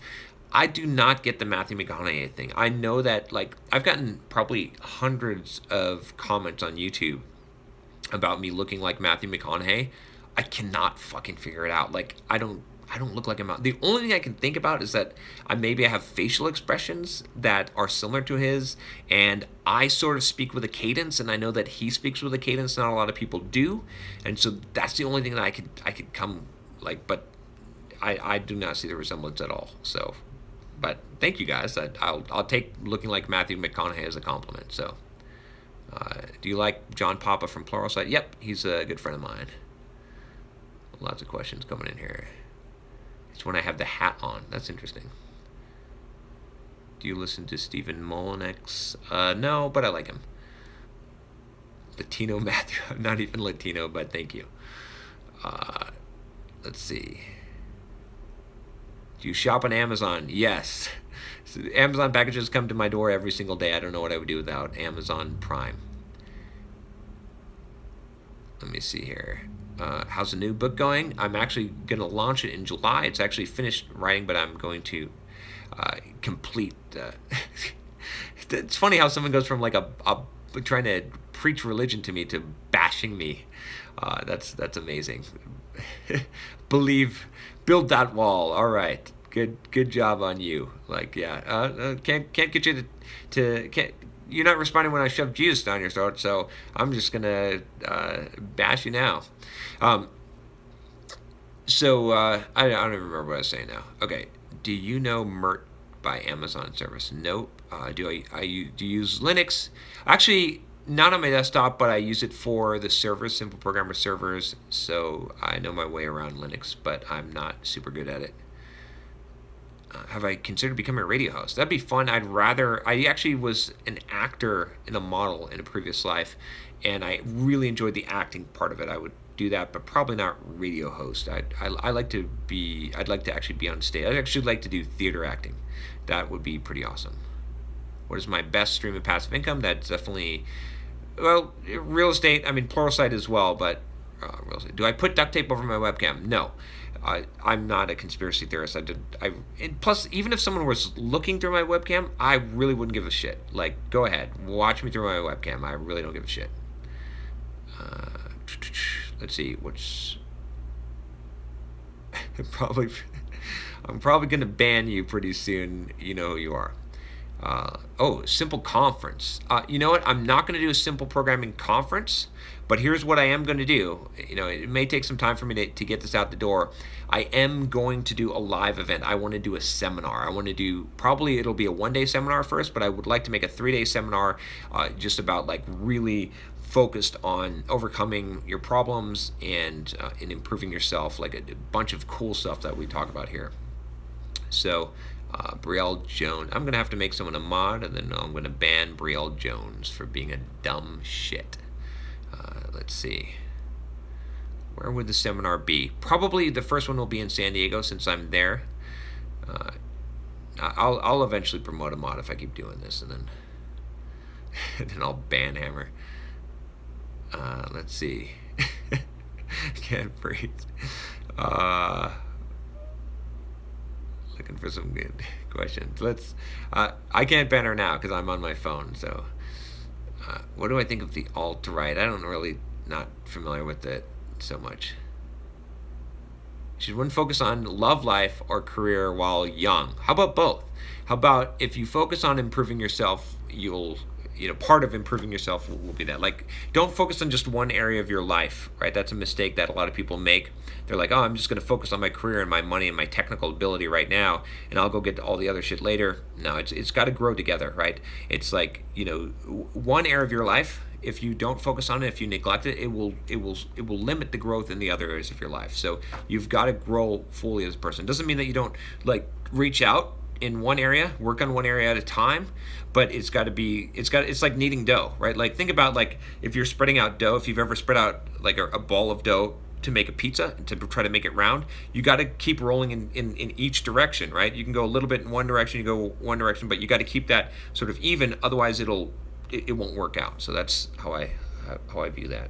I do not get the Matthew McConaughey thing. I know that, I've gotten probably hundreds of comments on YouTube about me looking like Matthew McConaughey. I cannot fucking figure it out. I don't look like him. The only thing I can think about is that I have facial expressions that are similar to his, and I sort of speak with a cadence, and I know that he speaks with a cadence not a lot of people do, and so that's the only thing that I could come but I do not see the resemblance at all. So, but thank you guys. I'll take looking like Matthew McConaughey as a compliment. So, do you like John Papa from Pluralsight? Yep, he's a good friend of mine. Lots of questions coming in here. It's when I have the hat on. That's interesting. Do you listen to Stephen Molinex? No, but I like him. Latino Matthew. I'm not even Latino, but thank you. Let's see. Do you shop on Amazon? Yes. So Amazon packages come to my door every single day. I don't know what I would do without Amazon Prime. Let me see here. How's the new book going? I'm actually going to launch it in July. It's actually finished writing, but I'm going to complete. It's funny how someone goes from a trying to preach religion to me to bashing me. That's amazing. Build that wall. All right, good job on you. Can't get you to can't. You're not responding when I shove Jesus down your throat, so I'm just gonna bash you now. So I don't even remember what I was saying now. Okay, do you know Mert by Amazon service? Nope. Do you use Linux? Actually, not on my desktop, but I use it for the servers, Simple Programmer servers. So I know my way around Linux, but I'm not super good at it. Have I considered becoming a radio host? That'd be fun. I actually was an actor in a model in a previous life, and I really enjoyed the acting part of it. I would do that, but probably not radio host. I'd like to actually be on stage. I'd actually like to do theater acting. That would be pretty awesome. What is my best stream of passive income? That's definitely, real estate. I mean, Pluralsight as well, but real estate. Do I put duct tape over my webcam? No. I'm not a conspiracy theorist. Plus, even if someone was looking through my webcam, I really wouldn't give a shit. Go ahead, watch me through my webcam. I really don't give a shit. Let's see, I'm probably gonna ban you pretty soon. You know who you are. Simple conference. You know what? I'm not going to do a simple programming conference, but here's what I am going to do. It may take some time for me to get this out the door. I am going to do a live event. I want to do a seminar. Probably it'll be a one-day seminar first, but I would like to make a 3-day seminar just about really focused on overcoming your problems and improving yourself, a bunch of cool stuff that we talk about here. So Brielle Jones. I'm going to have to make someone a mod, and then I'm going to ban Brielle Jones for being a dumb shit. Let's see. Where would the seminar be? Probably the first one will be in San Diego since I'm there. I'll eventually promote a mod if I keep doing this, and then then I'll ban Hammer. Let's see. Can't breathe. Looking for some good questions. I can't ban her now because I'm on my phone. So, what do I think of the alt-right? I don't really, not familiar with it so much. Should one focus on love life or career while young? How about both? How about if you focus on improving yourself, part of improving yourself will be that. Like, don't focus on just one area of your life, right? That's a mistake that a lot of people make. They're like, oh, I'm just going to focus on my career and my money and my technical ability right now, and I'll go get all the other shit later. No, it's got to grow together, right? It's like, one area of your life, if you don't focus on it, if you neglect it, it will limit the growth in the other areas of your life. So you've got to grow fully as a person. Doesn't mean that you don't reach out in one area, work on one area at a time, but it's like kneading dough, right? Like, think about if you're spreading out dough, if you've ever spread out a ball of dough to make a pizza, to try to make it round, you got to keep rolling in each direction, right? You can go a little bit in one direction, but you got to keep that sort of even, otherwise it won't work out. So that's how I view that.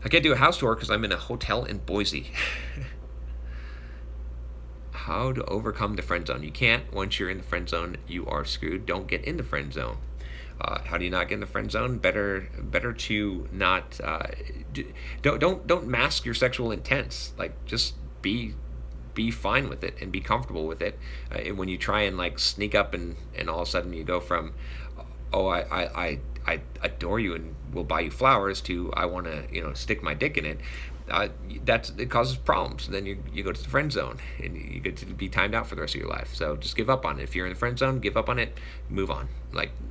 I can't do a house tour because I'm in a hotel in Boise. How to overcome the friend zone? You can't. Once you're in the friend zone, you are screwed. Don't get in the friend zone. How do you not get in the friend zone? Better to not. Don't mask your sexual intents. Just be fine with it and be comfortable with it. And when you try and sneak up and all of a sudden you go from, oh, I adore you and will buy you flowers, to I want to stick my dick in it. It causes problems. Then you go to the friend zone and you get to be timed out for the rest of your life. So just give up on it. If you're in the friend zone, give up on it, move on.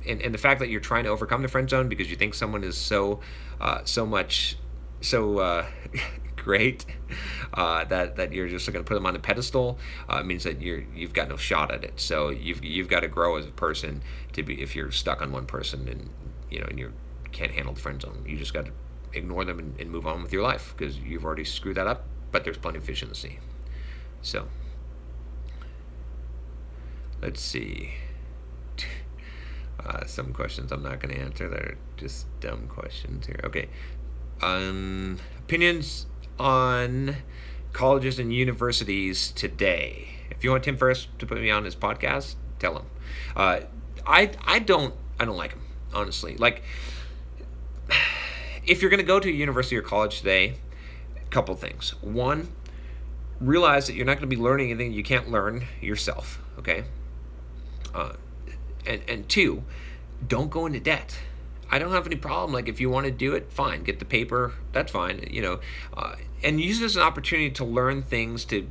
And the fact that you're trying to overcome the friend zone because you think someone is so great that you're just going to put them on a pedestal means that you've got no shot at it. So you've got to grow as a person to be. If you're stuck on one person and you can't handle the friend zone, you just got to ignore them and move on with your life because you've already screwed that up, but there's plenty of fish in the sea. So let's see. Some questions I'm not going to answer. They're just dumb questions here. Okay. Opinions on colleges and universities today. If you want Tim Ferriss to put me on his podcast, tell him. I don't like him, honestly. If you're going to go to a university or college today, a couple things. One, realize that you're not going to be learning anything you can't learn yourself, okay? And two, don't go into debt. I don't have any problem. If you want to do it, fine. Get the paper, that's fine. And use it as an opportunity to learn things, to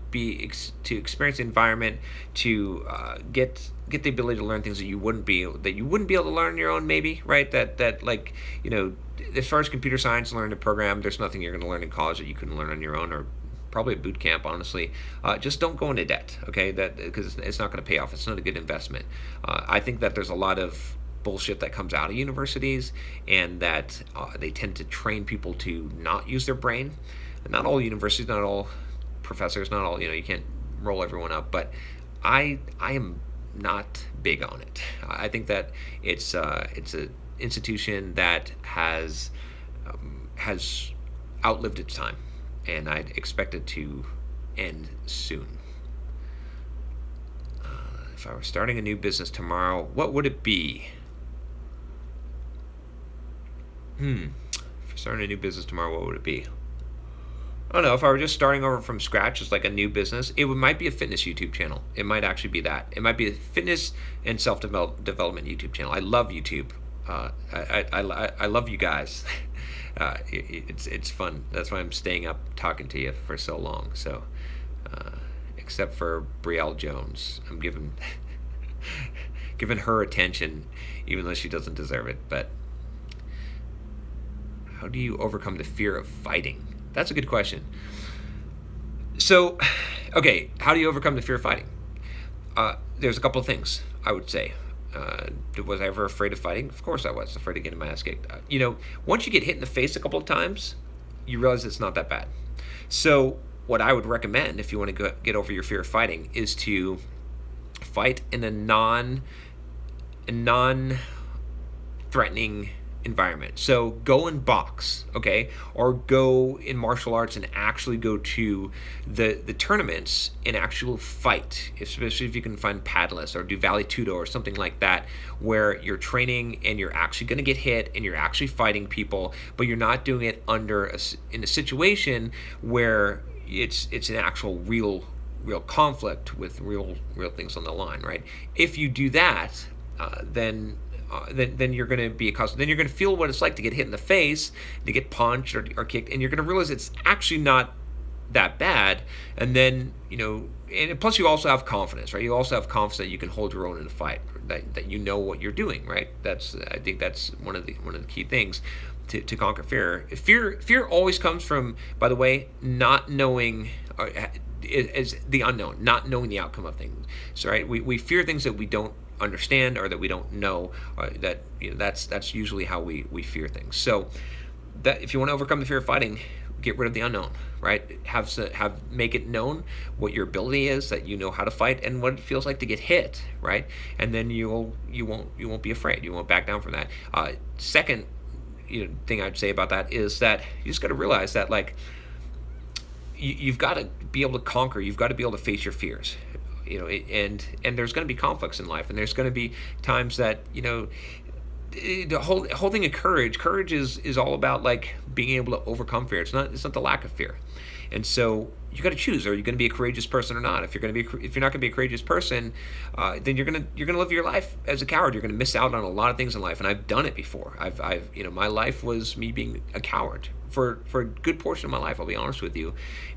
experience the environment, to get the ability to learn things that you wouldn't be able to learn on your own, maybe, right? As far as computer science, learn to program, there's nothing you're going to learn in college that you couldn't learn on your own, or probably a boot camp, honestly. Just don't go into debt, okay? Because it's not going to pay off. It's not a good investment. I think that there's a lot of bullshit that comes out of universities, and that they tend to train people to not use their brain. Not all universities, not all professors, not all, you can't roll everyone up, but I am not big on it. I think that it's a institution that has outlived its time, and I'd expect it to end soon. If I were starting a new business tomorrow, what would it be? If I started a new business tomorrow, what would it be? I don't know. If I were just starting over from scratch, just like a new business, might be a fitness YouTube channel. It might actually be that. It might be a fitness and self-development YouTube channel. I love YouTube. I love you guys. It's fun. That's why I'm staying up talking to you for so long. So, except for Brielle Jones, I'm giving her attention, even though she doesn't deserve it. But how do you overcome the fear of fighting? That's a good question. So, okay, how do you overcome the fear of fighting? there's a couple of things I would say. Was I ever afraid of fighting? Of course I was afraid of getting my ass kicked. Once you get hit in the face a couple of times, you realize it's not that bad. So what I would recommend if you want to get over your fear of fighting is to fight in a non-threatening environment. So go and box, okay, or go in martial arts and actually go to the tournaments and actual fight, especially if you can find padless or do Vale Tudo or something like that, where you're training and you're actually going to get hit and you're actually fighting people, but you're not doing it in a situation where it's an actual real conflict with real things on the line, right? If you do that, then you're going to be accustomed. Then you're going to feel what it's like to get hit in the face, to get punched or kicked, and you're going to realize it's actually not that bad. And then and plus you also have confidence, right? You also have confidence that you can hold your own in a fight, that you know what you're doing, right? I think that's one of the key things to conquer fear. Fear always comes from, by the way, not knowing. Is the unknown, not knowing the outcome of things. So right, we fear things that we don't understand or that we don't know. That's usually how we fear things. So that if you want to overcome the fear of fighting, get rid of the unknown, right? Make it known what your ability is, that you know how to fight and what it feels like to get hit, right? And then you won't be afraid. You won't back down from that. Second, thing I'd say about that is that you just got to realize that you've got to be able to conquer. You've got to be able to face your fears, and there's going to be conflicts in life, and there's going to be times that the whole thing of courage is all about being able to overcome fear. It's not the lack of fear, and so you got to choose. Are you going to be a courageous person or not? If you're not going to be a courageous person, then you're going to live your life as a coward. You're going to miss out on a lot of things in life, and I've done it before. I've my life was me being a coward for a good portion of my life. I'll be honest with you,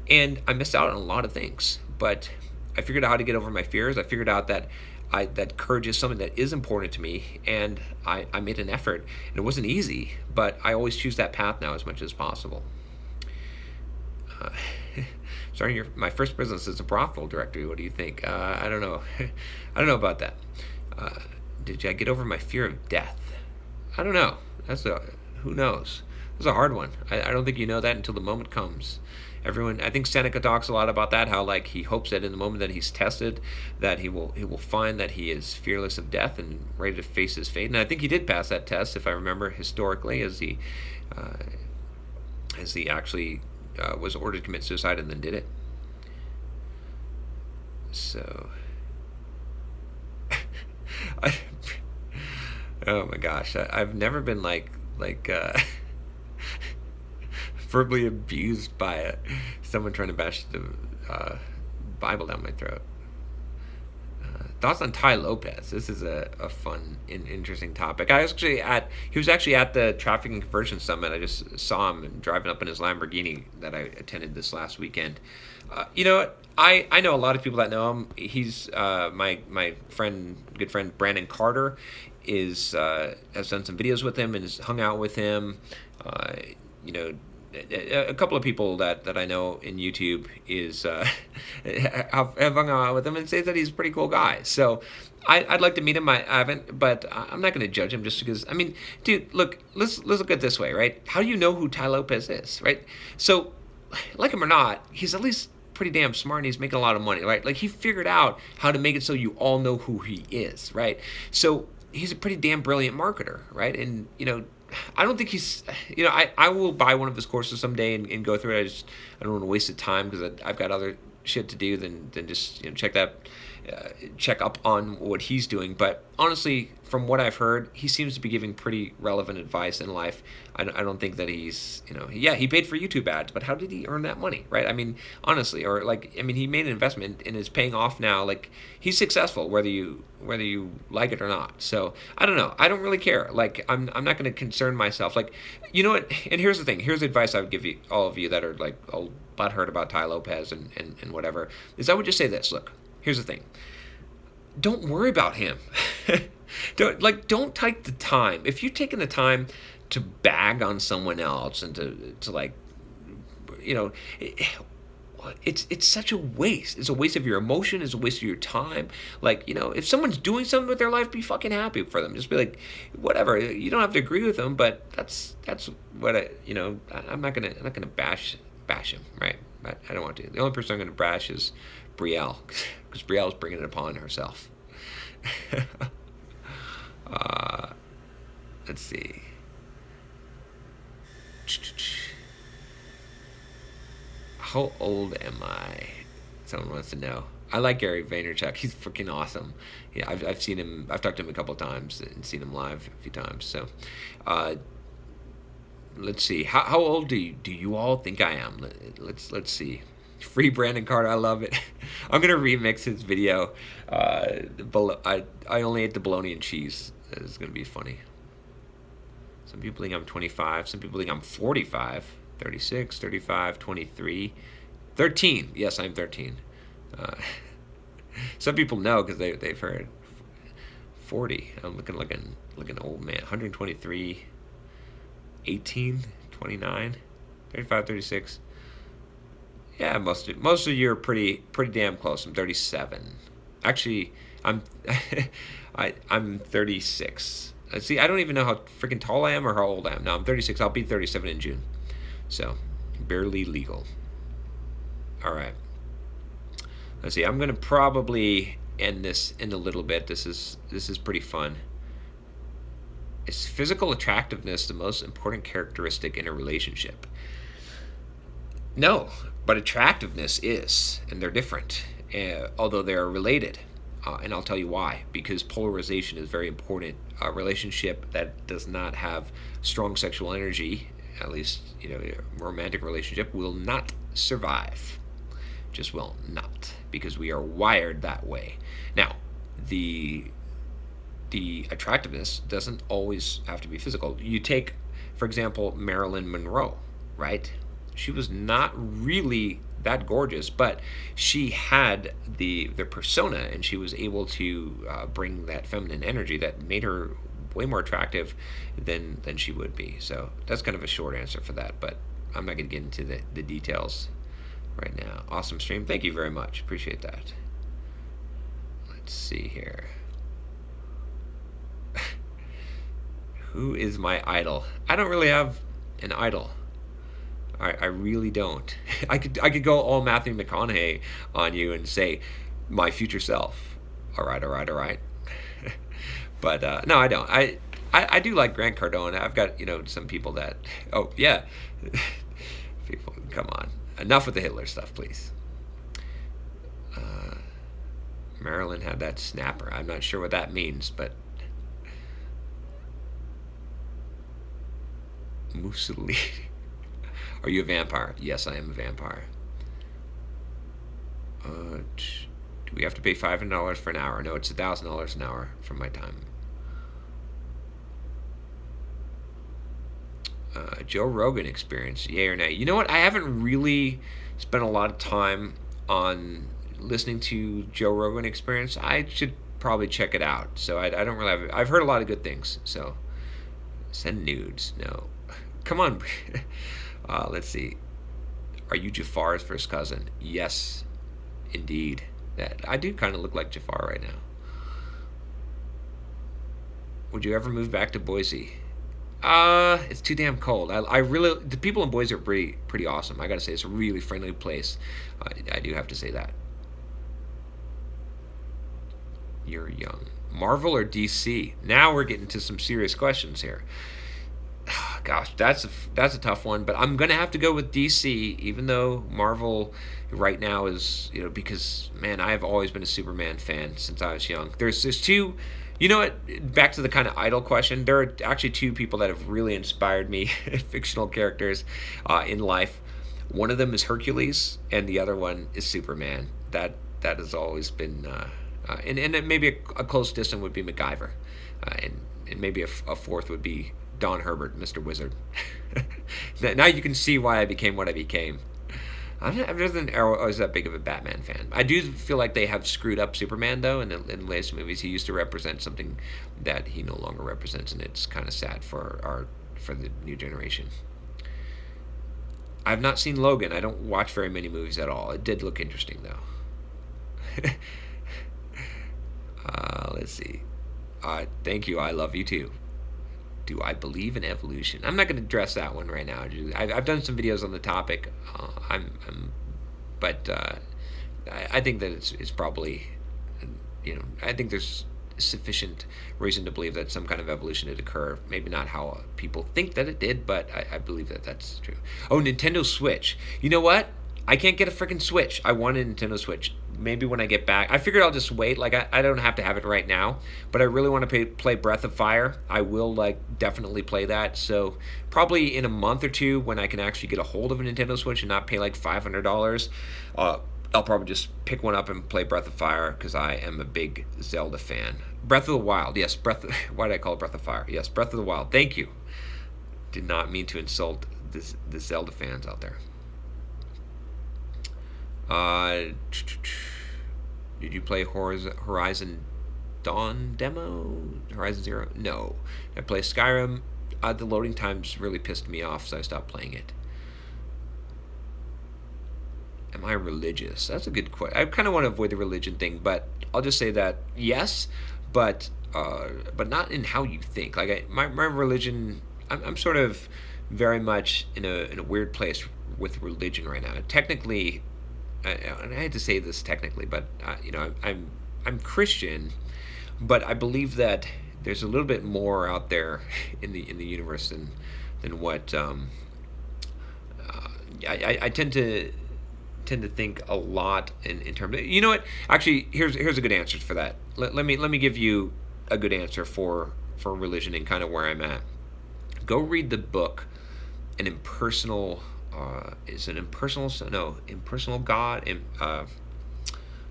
and I missed out on a lot of things. But I figured out how to get over my fears. I figured out that courage is something that is important to me, and I made an effort. And it wasn't easy, but I always choose that path now as much as possible. Starting my first business as a brothel director. What do you think? I don't know. I don't know about that. Did I get over my fear of death? I don't know. Who knows? It's a hard one. I don't think you know that until the moment comes. I think Seneca talks a lot about that, how he hopes that in the moment that he's tested, that he will find that he is fearless of death and ready to face his fate. And I think he did pass that test, if I remember historically, as he actually was ordered to commit suicide and then did it. So, oh my gosh, I've never been verbally abused by someone trying to bash the Bible down my throat. Thoughts on Tai Lopez? This is a fun and interesting topic. He was actually at the Trafficking Conversion Summit. I just saw him driving up in his Lamborghini that I attended this last weekend. I know a lot of people that know him. He's my good friend Brandon Carter has done some videos with him and has hung out with him. A couple of people that I know in YouTube have hung out with him and say that he's a pretty cool guy. So I'd like to meet him. I haven't, but I'm not going to judge him just because. I mean, dude, look, let's look at it this way, right? How do you know who Tai Lopez is, right? So, like him or not, he's at least pretty damn smart and he's making a lot of money, right? He figured out how to make it so you all know who he is, right? So he's a pretty damn brilliant marketer, right? And I don't think he's, I will buy one of his courses someday and go through it. I don't want to waste the time because I've got other shit to do than just check up on what he's doing. But honestly, from what I've heard, he seems to be giving pretty relevant advice in life. I don't think that he's, he paid for YouTube ads, but how did he earn that money, right? I mean, honestly, he made an investment and is paying off now. He's successful, whether you like it or not. So I don't know. I don't really care. I'm not going to concern myself. You know what? And here's the thing. Here's the advice I would give you, all of you that are all butthurt about Tai Lopez and whatever, is I would just say this. Look, here's the thing. Don't worry about him. Don't take the time. If you're taking the time to bag on someone else and to it's such a waste. It's a waste of your emotion. It's a waste of your time. Like, if someone's doing something with their life, be fucking happy for them. Just be like, whatever. You don't have to agree with them, but that's what I'm not gonna bash him, right? I don't want to. The only person I'm gonna bash is Brielle, because Brielle's bringing it upon herself. Let's see. How old am I? Someone wants to know. I like Gary Vaynerchuk. He's freaking awesome. Yeah, I've seen him. I've talked to him a couple of times and seen him live a few times. So, let's see. How old do you all think I am? Let's see. Free Brandon Carter. I love it. I'm gonna remix his video. I only ate the bologna and cheese. It's gonna be funny. Some people think I'm 25. Some people think I'm 45. 36, 35, 23, 13. Yes, I'm 13. Some people know because they've heard. 40. I'm looking like an old man. 123, 18, 29, 35, 36. Yeah, most of you are pretty damn close. I'm 37. Actually, I'm I'm 36. See, I don't even know how freaking tall I am or how old I am. No, I'm 36. I'll be 37 in June. So, barely legal. All right. Let's see. I'm going to probably end this in a little bit. This is pretty fun. Is physical attractiveness the most important characteristic in a relationship? No, but attractiveness is, and they're different, although they're related. And I'll tell you why. Because polarization is very important. A relationship that does not have strong sexual energy, at least, a romantic relationship, will not survive. Just will not, because we are wired that way. Now, the attractiveness doesn't always have to be physical. You take, for example, Marilyn Monroe, right? She was not really that gorgeous, but she had the persona, and she was able to bring that feminine energy that made her way more attractive than she would be. So that's kind of a short answer for that, but I'm not going to get into the details right now. Awesome stream. Thank you very much. Appreciate that. Let's see here. Who is my idol? I don't really have an idol. I really don't. I could go all Matthew McConaughey on you and say my future self. All right. But no, I don't. I do like Grant Cardone. I've got some people that. Oh yeah, people, come on. Enough with the Hitler stuff, please. Marilyn had that snapper. I'm not sure what that means, but Mussolini. Are you a vampire? Yes, I am a vampire. Do we have to pay $500 for an hour? No, it's $1,000 an hour for my time. Joe Rogan experience, yay or nay? You know what? I haven't really spent a lot of time on listening to Joe Rogan experience. I should probably check it out. So I don't really have. I've heard a lot of good things. So send nudes. No, come on. Let's see. Are you Jafar's first cousin? Yes, indeed. That I do kind of look like Jafar right now. Would you ever move back to Boise? It's too damn cold. I really, the people in Boise are pretty awesome. I gotta say, it's a really friendly place. I do have to say that. You're young. Marvel or DC? Now we're getting to some serious questions here. Gosh, that's a tough one, but I'm gonna have to go with DC, even though Marvel right now is, because man, I've always been a Superman fan since I was young. There's two, you know what? Back to the kind of idol question. There are actually two people that have really inspired me, fictional characters, in life. One of them is Hercules, and the other one is Superman. That has always been, and maybe a close distant would be MacGyver, and maybe a fourth would be Don Herbert, Mr. Wizard. Now you can see why I became what I became. I wasn't always that big of a Batman fan. I do feel like they have screwed up Superman, though, in the latest movies. He used to represent something that he no longer represents, and it's kind of sad for the new generation. I've not seen Logan. I don't watch very many movies at all. It did look interesting though. Let's see. Thank you. I love you too. Do I believe in evolution? I'm not going to address that one right now. I've done some videos on the topic. But I think that it's probably, I think there's sufficient reason to believe that some kind of evolution did occur. Maybe not how people think that it did, but I believe that that's true. Oh, Nintendo Switch. You know what? I can't get a freaking Switch. I want a Nintendo Switch. Maybe when I get back. I figured I'll just wait. Like, I don't have to have it right now, but I really want to play Breath of Fire. I will, definitely play that. So probably in a month or two, when I can actually get a hold of a Nintendo Switch and not pay like $500, I'll probably just pick one up and play Breath of Fire, because I am a big Zelda fan. Breath of the Wild. Yes, why did I call it Breath of Fire? Yes, Breath of the Wild. Thank you. Did not mean to insult the Zelda fans out there. Did you play Horizon Dawn demo? Horizon Zero? No. I play Skyrim. The loading times really pissed me off, so I stopped playing it. Am I religious? That's a good question. I kind of want to avoid the religion thing, but I'll just say that yes, but not in how you think. Like my religion, I'm sort of very much in a weird place with religion right now. Technically, and I hate to say this technically, but I'm Christian, but I believe that there's a little bit more out there in the universe than what I tend to think a lot in terms of, you know what, actually here's a good answer for that. Let me give you a good answer for religion and kind of where I'm at. Go read the book An Impersonal Impersonal God.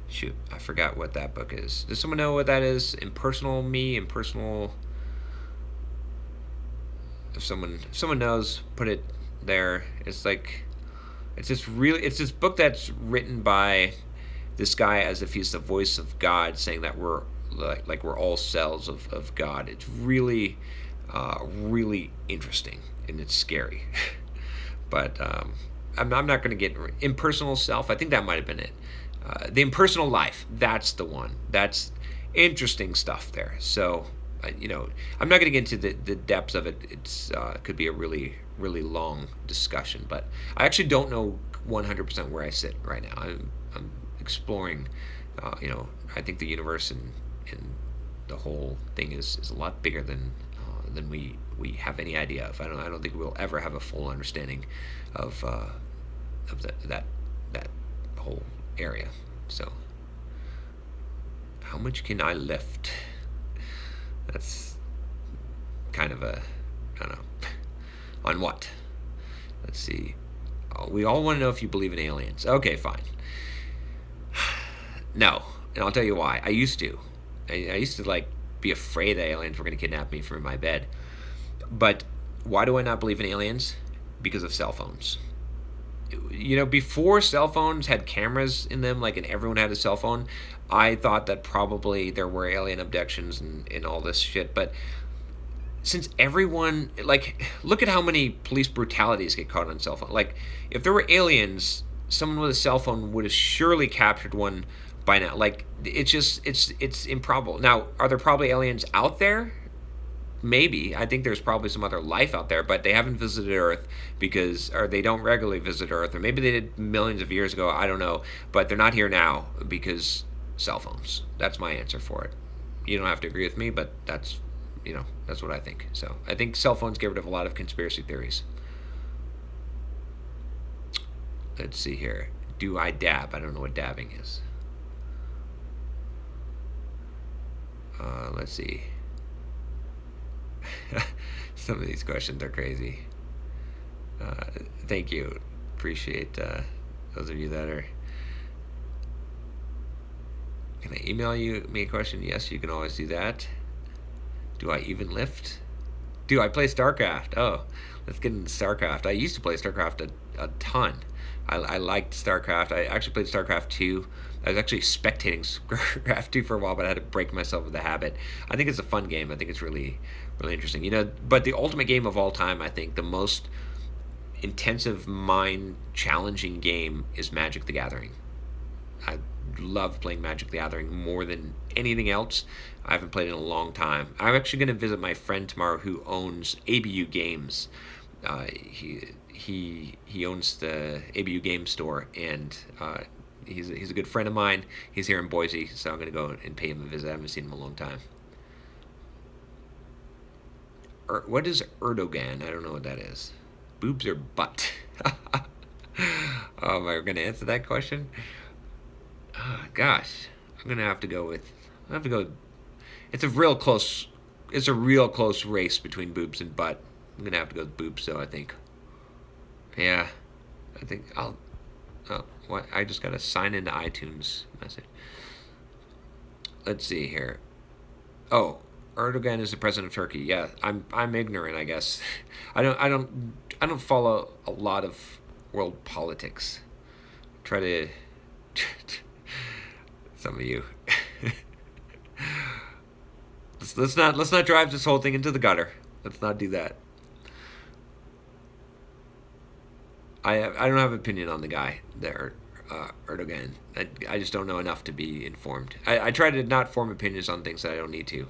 Shoot, I forgot what that book is. Does someone know what that is? Impersonal Me, Impersonal. If someone knows, put it there. It's this book that's written by this guy as if he's the voice of God, saying that we're we're all cells of God. It's really really interesting, and it's scary. But I'm not going to get impersonal self. I think that might have been it. The impersonal life. That's the one. That's interesting stuff there. So, I'm not going to get into the depths of it. It could be a really, really long discussion. But I actually don't know 100% where I sit right now. I'm exploring. I think the universe and the whole thing is a lot bigger than we have any idea of. I don't think we'll ever have a full understanding of that whole area. So, how much can I lift? That's kind of I don't know. On what? Let's see. Oh, we all want to know if you believe in aliens. Okay, fine. No, and I'll tell you why. I used to be afraid that aliens were going to kidnap me from my bed. But why do I not believe in aliens? Because of cell phones. Before cell phones had cameras in them, and everyone had a cell phone, I thought that probably there were alien abductions and all this shit. But since everyone, look at how many police brutalities get caught on cell phone. If there were aliens, someone with a cell phone would have surely captured one by now. It's improbable. Now, are there probably aliens out there? Maybe. I think there's probably some other life out there, but they haven't visited Earth or they don't regularly visit Earth, or maybe they did millions of years ago. I don't know, but they're not here now because cell phones. That's my answer for it. You don't have to agree with me, but that's what I think. So I think cell phones get rid of a lot of conspiracy theories. Let's see here. Do I dab? I don't know what dabbing is. Let's see. Some of these questions are crazy. Thank you. Appreciate those of you that are. Can I email me a question? Yes, you can always do that. Do I even lift? Do I play StarCraft? Oh, let's get into StarCraft. I used to play StarCraft a ton. I liked StarCraft. I actually played StarCraft 2. I was actually spectating StarCraft 2 for a while, but I had to break myself of the habit. I think it's a fun game. I think it's really, really interesting. But the ultimate game of all time, I think, the most intensive mind challenging game is Magic the Gathering. I love playing Magic the Gathering more than anything else. I haven't played in a long time. I'm actually going to visit my friend tomorrow who owns ABU Games. He owns the ABU Game Store, and he's a good friend of mine. He's here in Boise, so I'm going to go and pay him a visit. I haven't seen him in a long time. What is Erdogan? I don't know what that is. Boobs or butt? Am I going to answer that question? Gosh, I'm gonna have to go with. I have to go. It's a real close. It's a real close race between boobs and butt. I'm gonna have to go with boobs, though. I think. Yeah, I think I'll. Oh, what? I just got to sign into iTunes message. Let's see here. Oh, Erdogan is the president of Turkey. Yeah, I'm ignorant, I guess. I don't follow a lot of world politics. Try to. Some of you. let's not drive this whole thing into the gutter. Let's not do that. I don't have an opinion on the guy there, Erdogan. I just don't know enough to be informed. I try to not form opinions on things that I don't need to.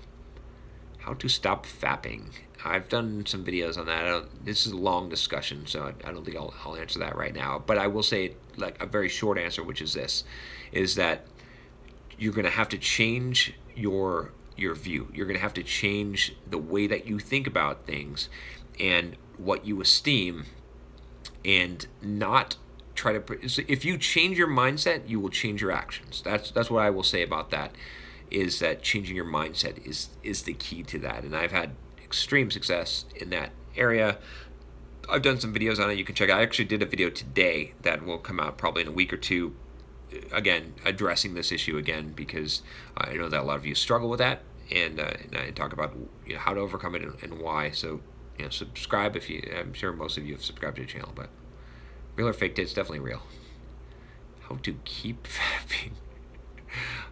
How to stop fapping. I've done some videos on that. This is a long discussion, so I don't think I'll answer that right now. But I will say, like, a very short answer, which is this, is that you're going to have to change your view. You're going to have to change the way that you think about things and what you esteem, and not try to. So if you change your mindset, you will change your actions. That's what I will say about that. Is that changing your mindset is the key to that, and I've had extreme success in that area. I've done some videos on it. You can check out. I actually did a video today that will come out probably in a week or two, again, addressing this issue again, because I know that a lot of you struggle with that, and I talk about how to overcome it and why. So subscribe if you. I'm sure most of you have subscribed to the channel, but real or fake tits, definitely real. How to keep fapping.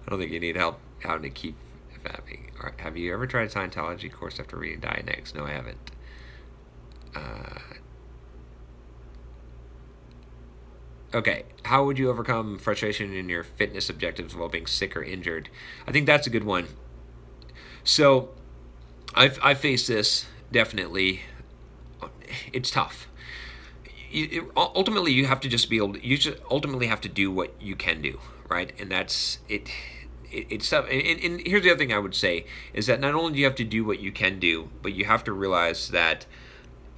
I don't think you need help how to keep fapping. All right. Have you ever tried a Scientology course after reading Dianetics? No, I haven't. Okay, how would you overcome frustration in your fitness objectives while being sick or injured? I think that's a good one. So, I face this definitely. It's tough. Ultimately, you have to just be able to. You just ultimately have to do what you can do, right? And that's it. It's tough. And here's the other thing I would say is that not only do you have to do what you can do, but you have to realize that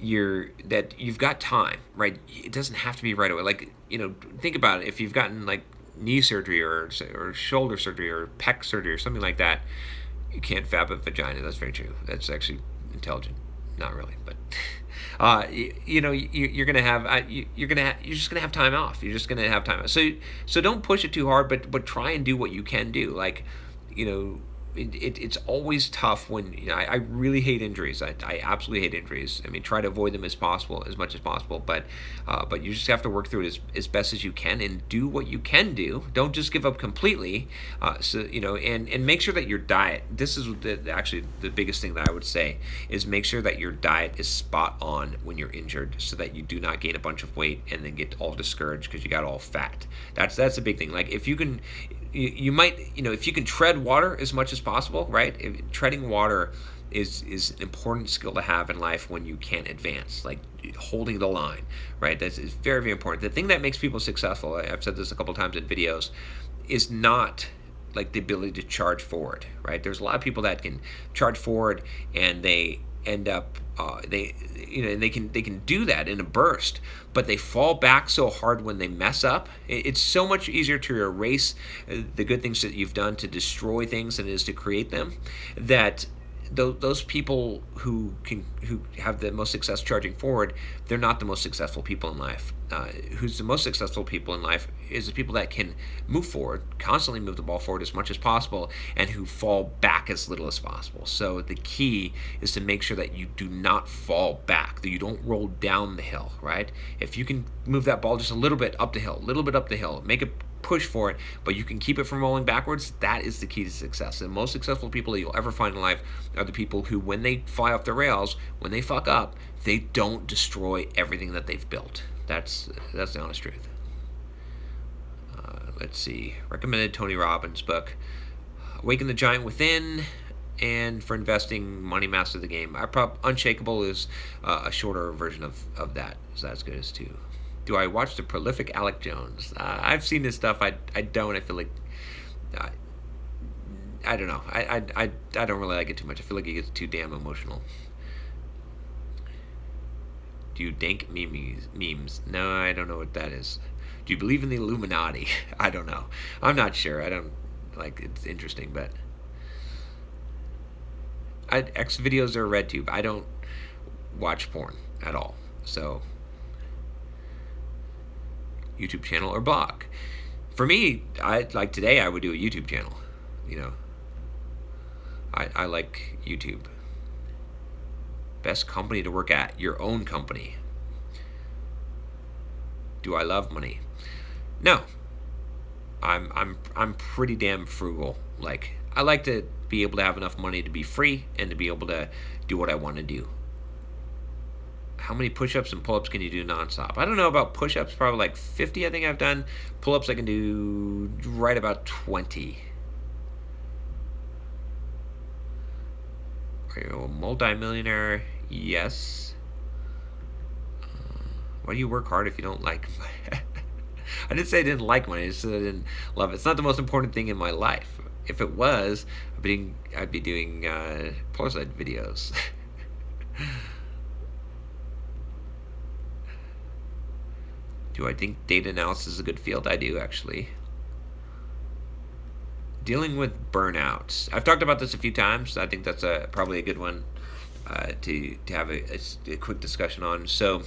you've got time, right? It doesn't have to be right away. Like, think about it. If you've gotten like knee surgery or shoulder surgery or pec surgery or something like that, you can't fab a vagina. That's very true. That's actually intelligent. Not really, but you're gonna have you're just gonna have time off. You're just gonna have time off. So don't push it too hard, but try and do what you can do. Like, it's always tough when I really hate injuries. I absolutely hate injuries. I mean, try to avoid them as much as possible. But you just have to work through it as best as you can and do what you can do. Don't just give up completely. And make sure that your diet. This is actually the biggest thing that I would say is make sure that your diet is spot on when you're injured, so that you do not gain a bunch of weight and then get all discouraged because you got all fat. That's a big thing. Like, if you can. You might, if you can tread water as much as possible, right? Treading water is an important skill to have in life when you can't advance, like holding the line, right? That's very, very important. The thing that makes people successful, I've said this a couple times in videos, is not like the ability to charge forward, right? There's a lot of people that can charge forward and they end up they can do that in a burst, but they fall back so hard when they mess up. It's so much easier to erase the good things that you've done, to destroy things, than it is to create them. That those people who have the most success charging forward, they're not the most successful people in life. Who's the most successful people in life is the people that can move forward, constantly move the ball forward as much as possible, and who fall back as little as possible. So the key is to make sure that you do not fall back, that you don't roll down the hill, right? If you can move that ball just a little bit up the hill, make it push for it, but you can keep it from rolling backwards. That is the key to success. The most successful people that you'll ever find in life are the people who, when they fly off the rails, when they fuck up, they don't destroy everything that they've built. That's the honest truth. Let's see. Recommended Tony Robbins book, Awaken the Giant Within, and for investing, Money Master the Game. Unshakable is a shorter version of that. So that's good as too. Do I watch the prolific Alec Jones? I've seen his stuff. I don't. I feel like I don't know. I don't really like it too much. I feel like he gets too damn emotional. Do you dank memes? No, I don't know what that is. Do you believe in the Illuminati? I don't know. I'm not sure. I don't it's interesting, but X videos are RedTube. I don't watch porn at all. So YouTube channel or blog. For me, today I would do a YouTube channel. I like YouTube. Best company to work at, your own company. Do I love money? No. I'm pretty damn frugal. I like to be able to have enough money to be free and to be able to do what I want to do. How many push-ups and pull-ups can you do nonstop? I don't know about push-ups, probably 50 I think I've done. Pull-ups I can do right about 20. Are you a multi-millionaire? Yes. Why do you work hard if you don't like money? I didn't say I didn't like money. I just said I didn't love it. It's not the most important thing in my life. If it was, I'd be doing Polaroid videos. Do I think data analysis is a good field? I do, actually. Dealing with burnout. I've talked about this a few times. I think that's probably a good one to have a quick discussion on. So,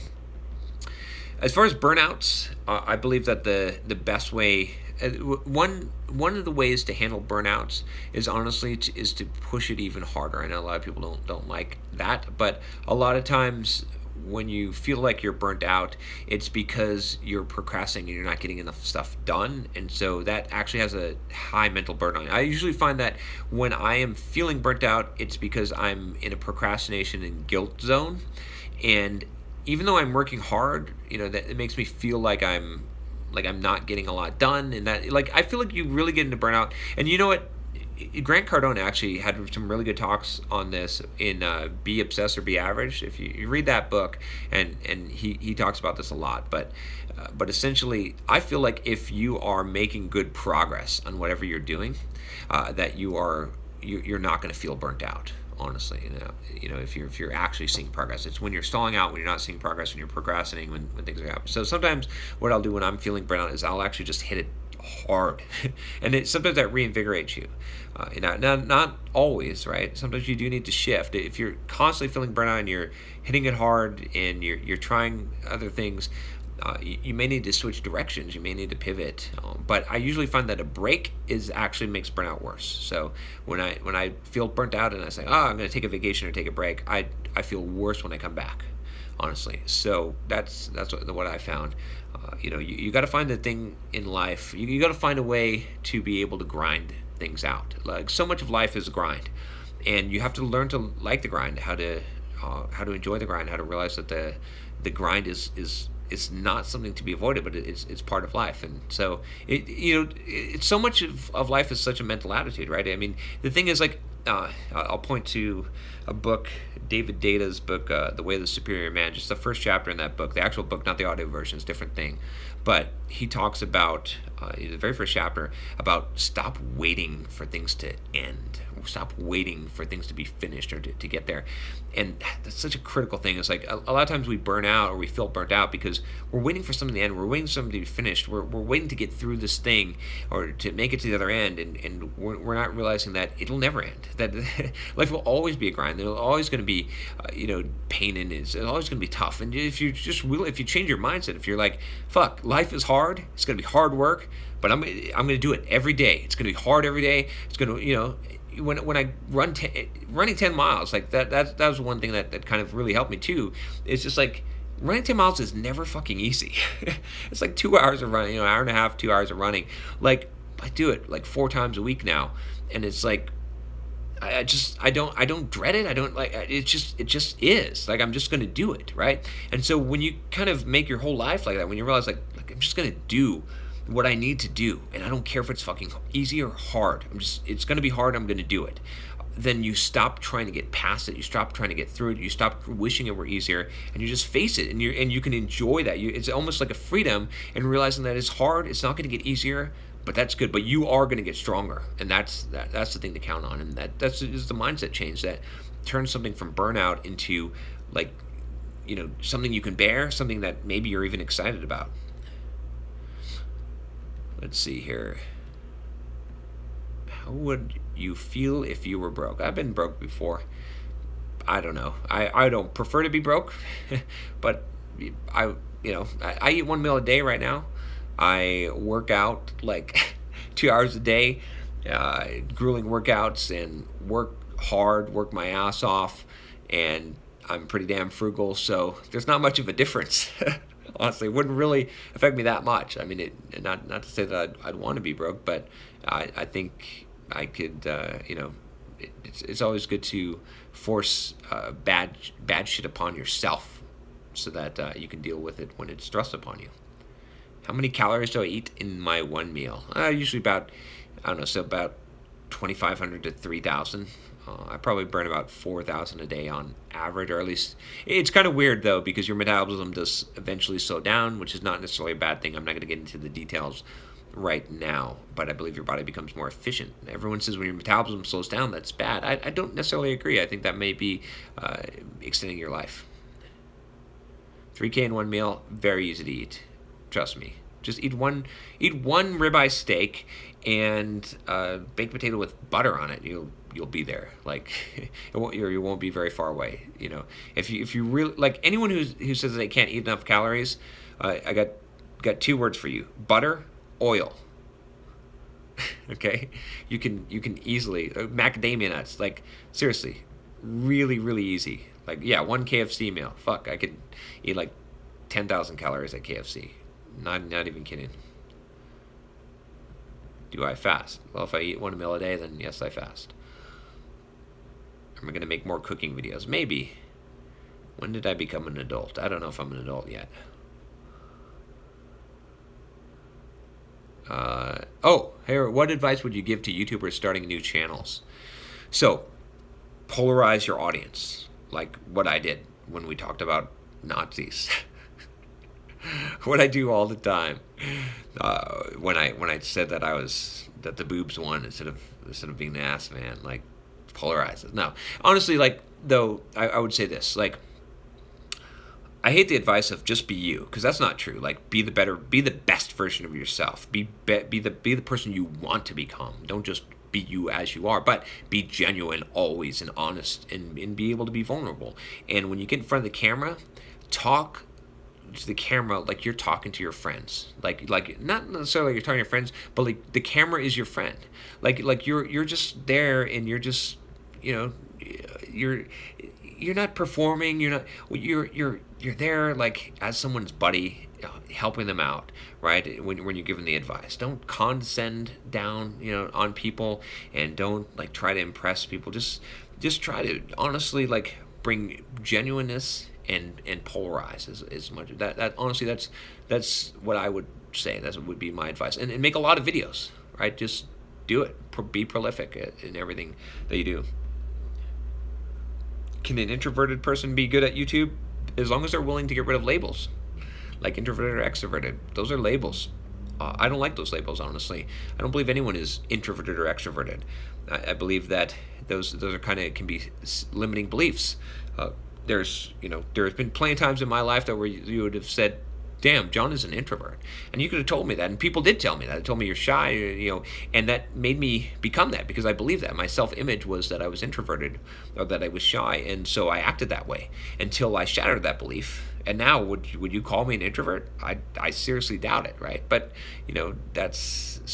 as far as burnouts, I believe that the best way, one of the ways to handle burnouts is honestly to push it even harder. I know a lot of people don't like that, but a lot of times when you feel like you're burnt out, it's because you're procrastinating and you're not getting enough stuff done. And so that actually has a high mental burden on you. I usually find that when I am feeling burnt out, it's because I'm in a procrastination and guilt zone. And even though I'm working hard, that it makes me feel like I'm not getting a lot done. And that, I feel like you really get into burnout. And you know what? Grant Cardone actually had some really good talks on this in Be Obsessed or Be Average. If you read that book, and he talks about this a lot. But essentially, I feel like if you are making good progress on whatever you're doing, that you're not going to feel burnt out. Honestly, if you're actually seeing progress, it's when you're stalling out, when you're not seeing progress, when you're procrastinating, when things are happening. So sometimes what I'll do when I'm feeling burnt out is I'll actually just hit it hard, and sometimes that reinvigorates you. Not always, right? Sometimes you do need to shift. If you're constantly feeling burnout and you're hitting it hard and you're trying other things, you may need to switch directions. You may need to pivot. But I usually find that a break actually makes burnout worse. So when I feel burnt out and I say, I'm going to take a vacation or take a break, I feel worse when I come back, honestly. So that's what I found. You got to find the thing in life. You got to find a way to be able to grind things out. So much of life is a grind, and you have to learn to like the grind, how to enjoy the grind, how to realize that the grind is not something to be avoided, but it's part of life. And so it's so much of life is such a mental attitude, right? I mean, the thing is, I'll point to a book, David Data's book, The Way of the Superior Man, just the first chapter in that book. The actual book, not the audio version, is a different thing. But he talks about, in the very first chapter, about stop waiting for things to end. Stop waiting for things to be finished or to get there. And that's such a critical thing. It's a lot of times we burn out or we feel burnt out because we're waiting for something to end. We're waiting for something to be finished. We're waiting to get through this thing or to make it to the other end. And we're not realizing that it'll never end. That life will always be a grind. There's always going to be, pain in it. It's always going to be tough. And if you change your mindset, if you're like, fuck, life is hard. It's going to be hard work, but I'm going to do it every day. It's going to be hard every day. It's going to, when I running 10 miles, that was one thing that kind of really helped me too. It's just running 10 miles is never fucking easy. It's like 2 hours of running, hour and a half, 2 hours of running. Like, I do it like 4 times a week now. And it's like, I don't dread it. I don't like it just is like I'm just going to do it, right? And so when you kind of make your whole life like that, when you realize like I'm just going to do what I need to do, and I don't care if it's fucking easy or hard. It's going to be hard. I'm going to do it. Then you stop trying to get past it. You stop trying to get through it. You stop wishing it were easier, and you just face it, and you can enjoy that. It's almost like a freedom, and realizing that it's hard. It's not going to get easier, but that's good. But you are going to get stronger, and that's the thing to count on. And that's is the mindset change that turns something from burnout into like something you can bear, something that maybe you're even excited about. Let's see here. How would you feel if you were broke? I've been broke before. I don't know. I don't prefer to be broke, but I eat one meal a day right now. I work out like 2 hours a day, grueling workouts, and work hard, work my ass off, and I'm pretty damn frugal, so there's not much of a difference. Honestly, it wouldn't really affect me that much. I mean, not to say that I'd want to be broke, but I think I could, it's always good to force bad shit upon yourself so that you can deal with it when it's thrust upon you. How many calories do I eat in my one meal? Usually about 2,500 to 3,000. I probably burn about 4,000 a day on average, or at least it's kind of weird though because your metabolism does eventually slow down, which is not necessarily a bad thing. I'm not going to get into the details right now, but I believe your body becomes more efficient. Everyone says when your metabolism slows down, that's bad. I don't necessarily agree. I think that may be extending your life. 3K in one meal, very easy to eat. Trust me. Just eat one ribeye steak and baked potato with butter on it. You'll be there. Like you won't be very far away. If you really like anyone who says they can't eat enough calories, I got 2 words for you: butter, oil. Okay, you can easily macadamia nuts. Like seriously, really really easy. Like one KFC meal. Fuck, I could eat like 10,000 calories at KFC. Not even kidding. Do I fast? Well, if I eat one meal a day, then yes, I fast. Am I going to make more cooking videos? Maybe. When did I become an adult? I don't know if I'm an adult yet. Here, what advice would you give to YouTubers starting new channels? So, polarize your audience, like what I did when we talked about Nazis. What I do all the time, when I said that that the boobs won instead of being the ass man, like polarize it. No, honestly, like though I would say this, like I hate the advice of just be you, because that's not true. Like be the best version of yourself. Be the person you want to become. Don't just be you as you are, but be genuine always and honest and be able to be vulnerable. And when you get in front of the camera, talk to the camera like you're talking to your friends. Like not necessarily you're talking to your friends, but like the camera is your friend. Like you're just there, and you're just you're not performing. You're there like as someone's buddy, helping them out, right? When you're giving the advice, don't condescend down on people, and don't like try to impress people. Just try to honestly like bring genuineness and polarize as much. That honestly, that's what I would say. That would be my advice. And make a lot of videos, right? Just do it. Be prolific in everything that you do. Can an introverted person be good at YouTube? As long as they're willing to get rid of labels, like introverted or extroverted. Those are labels. I don't like those labels, honestly. I don't believe anyone is introverted or extroverted. I believe that those are can be limiting beliefs. There's been plenty of times in my life that where you would have said, damn, John is an introvert. And you could have told me that, and people did tell me that. They told me you're shy, and that made me become that, because I believe that. My self-image was that I was introverted, or that I was shy, and so I acted that way until I shattered that belief. And now, would you call me an introvert? I seriously doubt it, right? But, that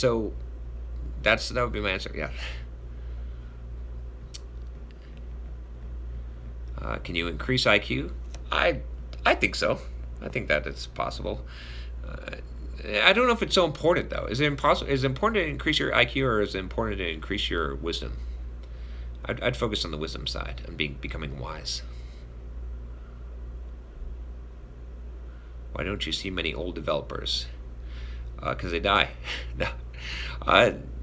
would be my answer, yeah. Can you increase IQ? I think so. I think that it's possible. I don't know if it's so important though. Is it impossible? Is it important to increase your IQ, or is it important to increase your wisdom? I'd focus on the wisdom side and becoming wise. Why don't you see many old developers? Because they die. No.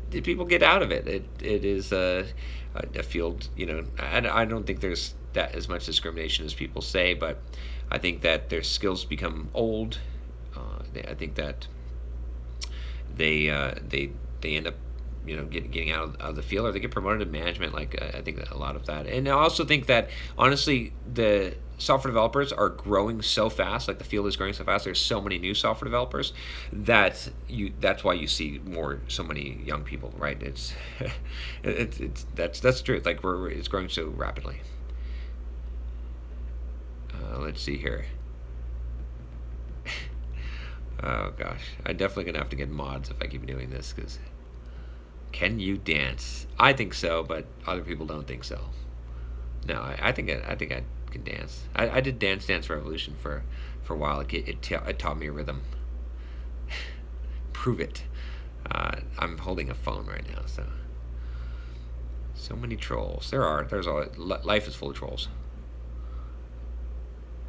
People get out of it. It is a field, I don't think there's that as much discrimination as people say, but I think that their skills become old. I think that they end up getting out of the field, or they get promoted to management. Like I think that a lot of that, and I also think that honestly the software developers are growing so fast. Like the field is growing so fast. There's so many new software developers that's why you see so many young people, right? That's the truth. Like it's growing so rapidly. Let's see here. Oh gosh, I'm definitely gonna have to get mods if I keep doing this. Because can you dance? I think so, but other people don't think so. No, I think I can dance. I did Dance Revolution for a while. It taught me a rhythm. Prove it. I'm holding a phone right now, so many trolls. There's always, life is full of trolls.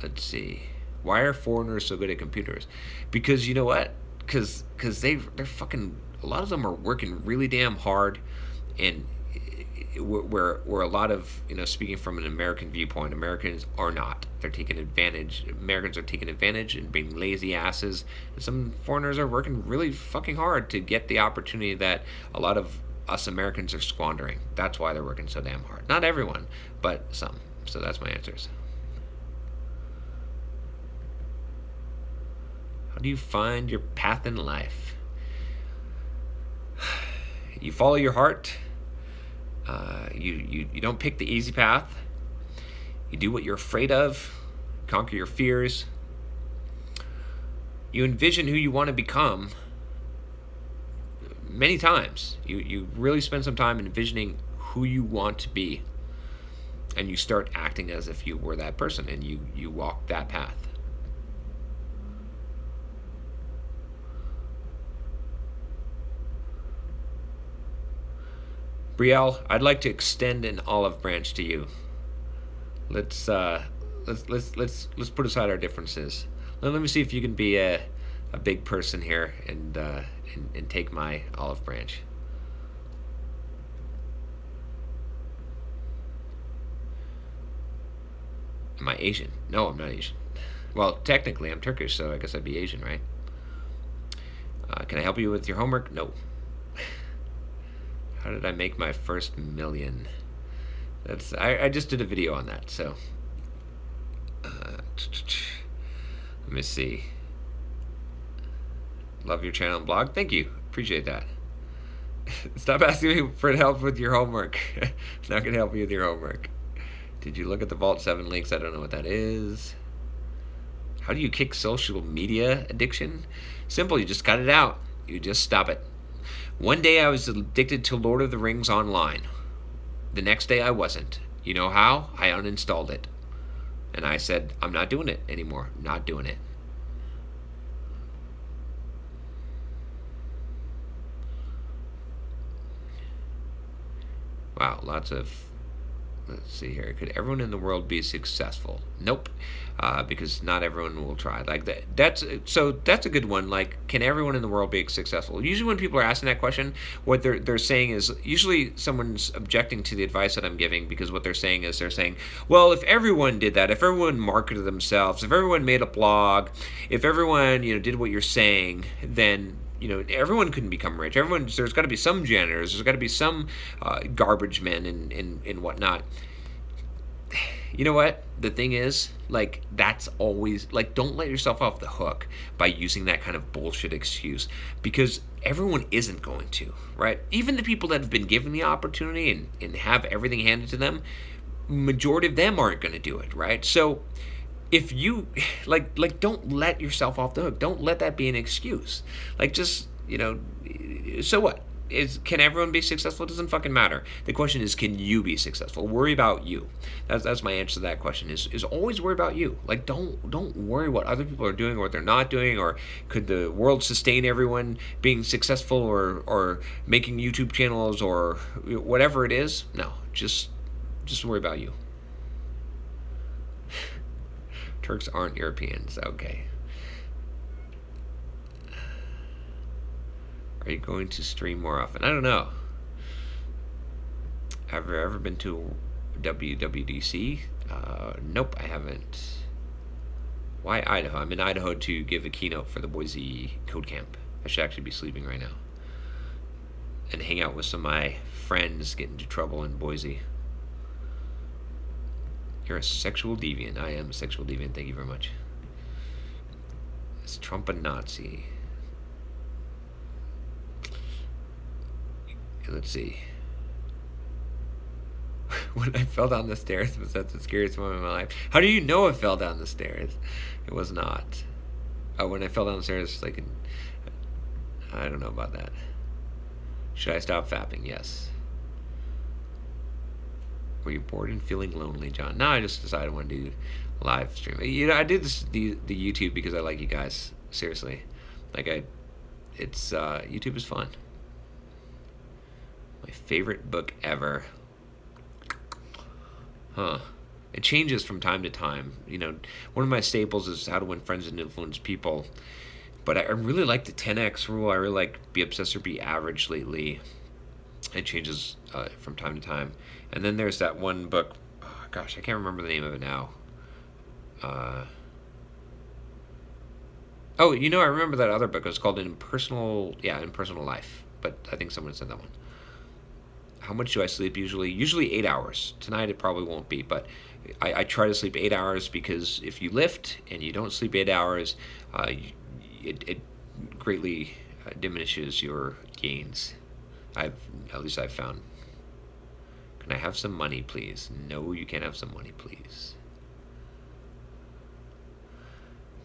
Let's see. Why are foreigners so good at computers? Because you know what? Because they're fucking. A lot of them are working really damn hard, and where a lot of, speaking from an American viewpoint, Americans are not. They're taking advantage. Americans are taking advantage and being lazy asses. And some foreigners are working really fucking hard to get the opportunity that a lot of us Americans are squandering. That's why they're working so damn hard. Not everyone, but some. So that's my answers. How do you find your path in life? You follow your heart. You don't pick the easy path. You do what you're afraid of. Conquer your fears. You envision who you want to become many times. You really spend some time envisioning who you want to be. And you start acting as if you were that person, and you walk that path. Brielle, I'd like to extend an olive branch to you. Let's put aside our differences. Let me see if you can be a big person here and take my olive branch. Am I Asian? No, I'm not Asian. Well, technically, I'm Turkish, so I guess I'd be Asian, right? Can I help you with your homework? No. How did I make my first million? I just did a video on that, so let me see. Love your channel and blog. Thank you. Appreciate that. Stop asking me for help with your homework. Not gonna help you with your homework. Did you look at the Vault 7 links? I don't know what that is. How do you kick social media addiction? Simple, you just cut it out. You just stop it. One day I was addicted to Lord of the Rings online. The next day I wasn't. You know how? I uninstalled it. And I said, I'm not doing it anymore. Not doing it. Wow, lots of... Let's see here. Could everyone in the world be successful? Nope. Because not everyone will try. Like that's a good one. Like, can everyone in the world be successful? Usually when people are asking that question, what they're saying is, usually someone's objecting to the advice that I'm giving, because what they're saying is, well, if everyone did that, if everyone marketed themselves, if everyone made a blog, if everyone, did what you're saying, then everyone couldn't become rich. There's got to be some janitors. There's got to be some garbage men and whatnot. You know what? The thing is, like, that's always, like, don't let yourself off the hook by using that kind of bullshit excuse, because everyone isn't going to, right? Even the people that have been given the opportunity and have everything handed to them, majority of them aren't going to do it, right? So if you like don't let yourself off the hook. Don't let that be an excuse. Like, just, so what? can everyone be successful? It doesn't fucking matter. The question is, can you be successful? Worry about you. That's my answer to that question. Is always worry about you. Like don't worry what other people are doing or what they're not doing, or could the world sustain everyone being successful or making YouTube channels or whatever it is. No, just worry about you. Turks aren't Europeans. Okay. Are you going to stream more often? I don't know. Have you ever been to WWDC? Nope, I haven't. Why Idaho? I'm in Idaho to give a keynote for the Boise Code Camp. I should actually be sleeping right now. And hang out with some of my friends, get into trouble in Boise. You're a sexual deviant. I am a sexual deviant. Thank you very much. Is Trump a Nazi? Let's see. When I fell down the stairs, was that the scariest moment of my life? How do you know I fell down the stairs? It was not. Oh, when I fell down the stairs, like, I don't know about that. Should I stop fapping? Yes. Were you bored and feeling lonely, John? No, I just decided I want to do live stream. You know, I did the YouTube because I like you guys. Seriously, like YouTube is fun. My favorite book ever. Huh. It changes from time to time. You know, one of my staples is How to Win Friends and Influence People. But I really like the 10X rule. I really like Be Obsessed or Be Average lately. It changes from time to time. And then there's that one book. Oh, gosh, I can't remember the name of it now. Oh, you know, I remember that other book. It was called Impersonal Life. But I think someone said that one. How much do I sleep usually? Usually 8 hours. Tonight it probably won't be, but I try to sleep 8 hours because if you lift and you don't sleep 8 hours, it greatly diminishes your gains. At least I've found. Can I have some money, please? No, you can't have some money, please.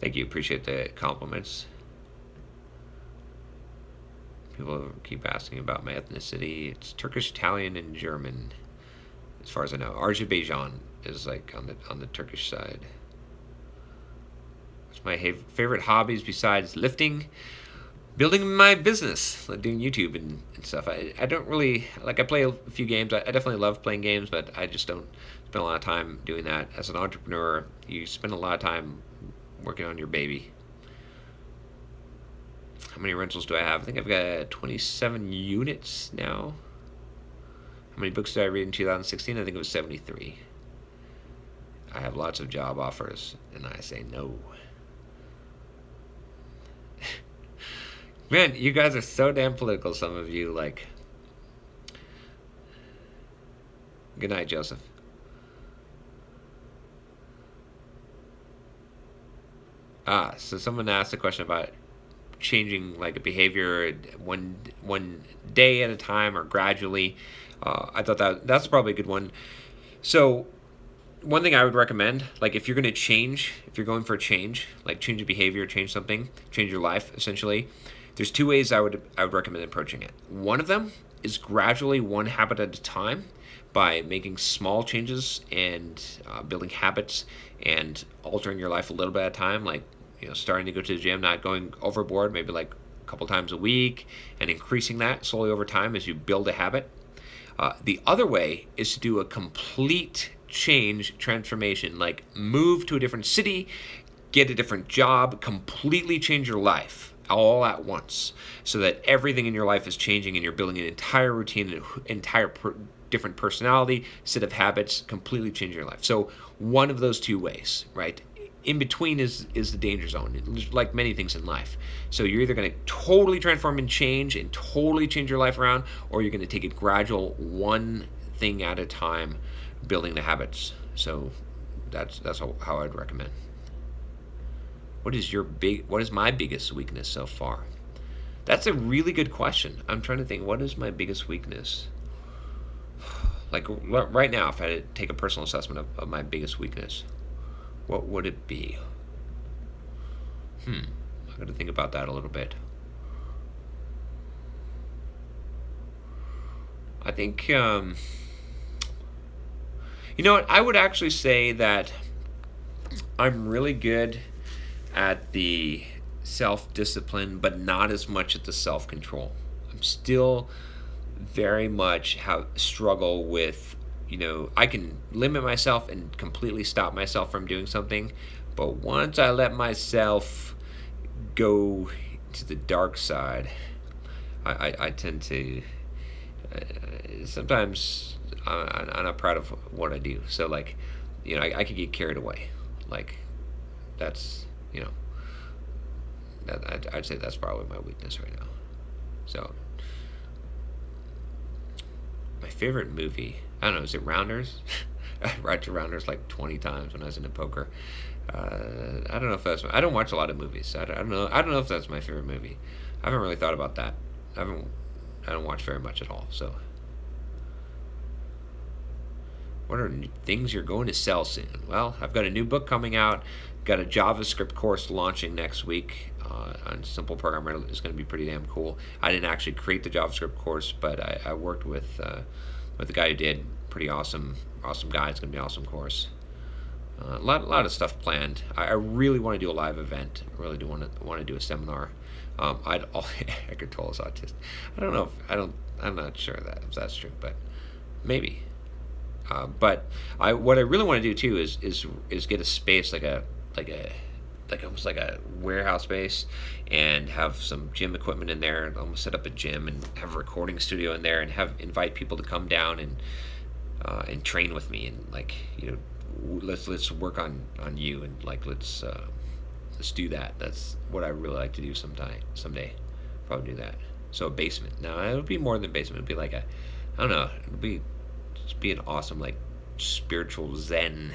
Thank you. Appreciate the compliments. People keep asking about my ethnicity. It's Turkish, Italian, and German, as far as I know. Azerbaijan is like on the Turkish side. What's my favorite hobbies besides lifting? Building my business, like doing YouTube and stuff. I don't really, like, I play a few games. I definitely love playing games, but I just don't spend a lot of time doing that. As an entrepreneur, you spend a lot of time working on your baby. How many rentals do I have? I think I've got 27 units now. How many books did I read in 2016? I think it was 73. I have lots of job offers, and I say no. Man, you guys are so damn political, some of you. Like, good night, Joseph. So someone asked a question about changing like a behavior one day at a time or gradually. I thought that's probably a good one. So one thing I would recommend, like if you're going to change, if you're going for a change, like change your behavior, change something, change your life, essentially, there's two ways I would recommend approaching it. One of them is gradually, one habit at a time, by making small changes and building habits and altering your life a little bit at a time, like, you know, starting to go to the gym, not going overboard, maybe like a couple times a week, and increasing that slowly over time as you build a habit. The other way is to do a complete change, transformation, like move to a different city, get a different job, completely change your life all at once, so that everything in your life is changing and you're building an entire routine, an entire different personality, set of habits, completely change your life. So one of those two ways, right? In between is the danger zone, like many things in life. So you're either going to totally transform and change and totally change your life around, or you're going to take it gradual, one thing at a time, building the habits. So that's how I'd recommend. What is my biggest weakness so far? That's a really good question. I'm trying to think, what is my biggest weakness? Like right now, if I had to take a personal assessment of my biggest weakness, what would it be? I got to think about that a little bit. I think, you know what? I would actually say that I'm really good at the self-discipline, but not as much at the self-control. I'm still very much have struggle with, I can limit myself and completely stop myself from doing something, but once I let myself go to the dark side, I tend to sometimes I'm not proud of what I do. So like, I could get carried away. Like that's, I'd say that's probably my weakness right now. So my favorite movie, I don't know, is it Rounders? I watched Rounders like 20 times when I was into poker. I don't know if I don't watch a lot of movies. I don't know. I don't know if that's my favorite movie. I haven't really thought about that. I don't watch very much at all. So, what are things you're going to sell soon? Well, I've got a new book coming out. Got a JavaScript course launching next week on Simple Programmer. It's going to be pretty damn cool. I didn't actually create the JavaScript course, but I worked with the guy who did. Pretty awesome guy. It's going to be an awesome course. A lot of stuff planned. I really want to do a live event. I really do want to do a seminar. Eckhart Tolle is autistic. I don't know if I'm not sure if that's true, but maybe. But what I really want to do too is get a space like almost like a warehouse space, and have some gym equipment in there, and almost set up a gym and have a recording studio in there, and invite people to come down and train with me, and like, let's work on you, and like let's do that. That's what I really like to do someday. Probably do that. So a basement. Now it would be more than basement. It'd be like I don't know. It'd be an awesome like spiritual Zen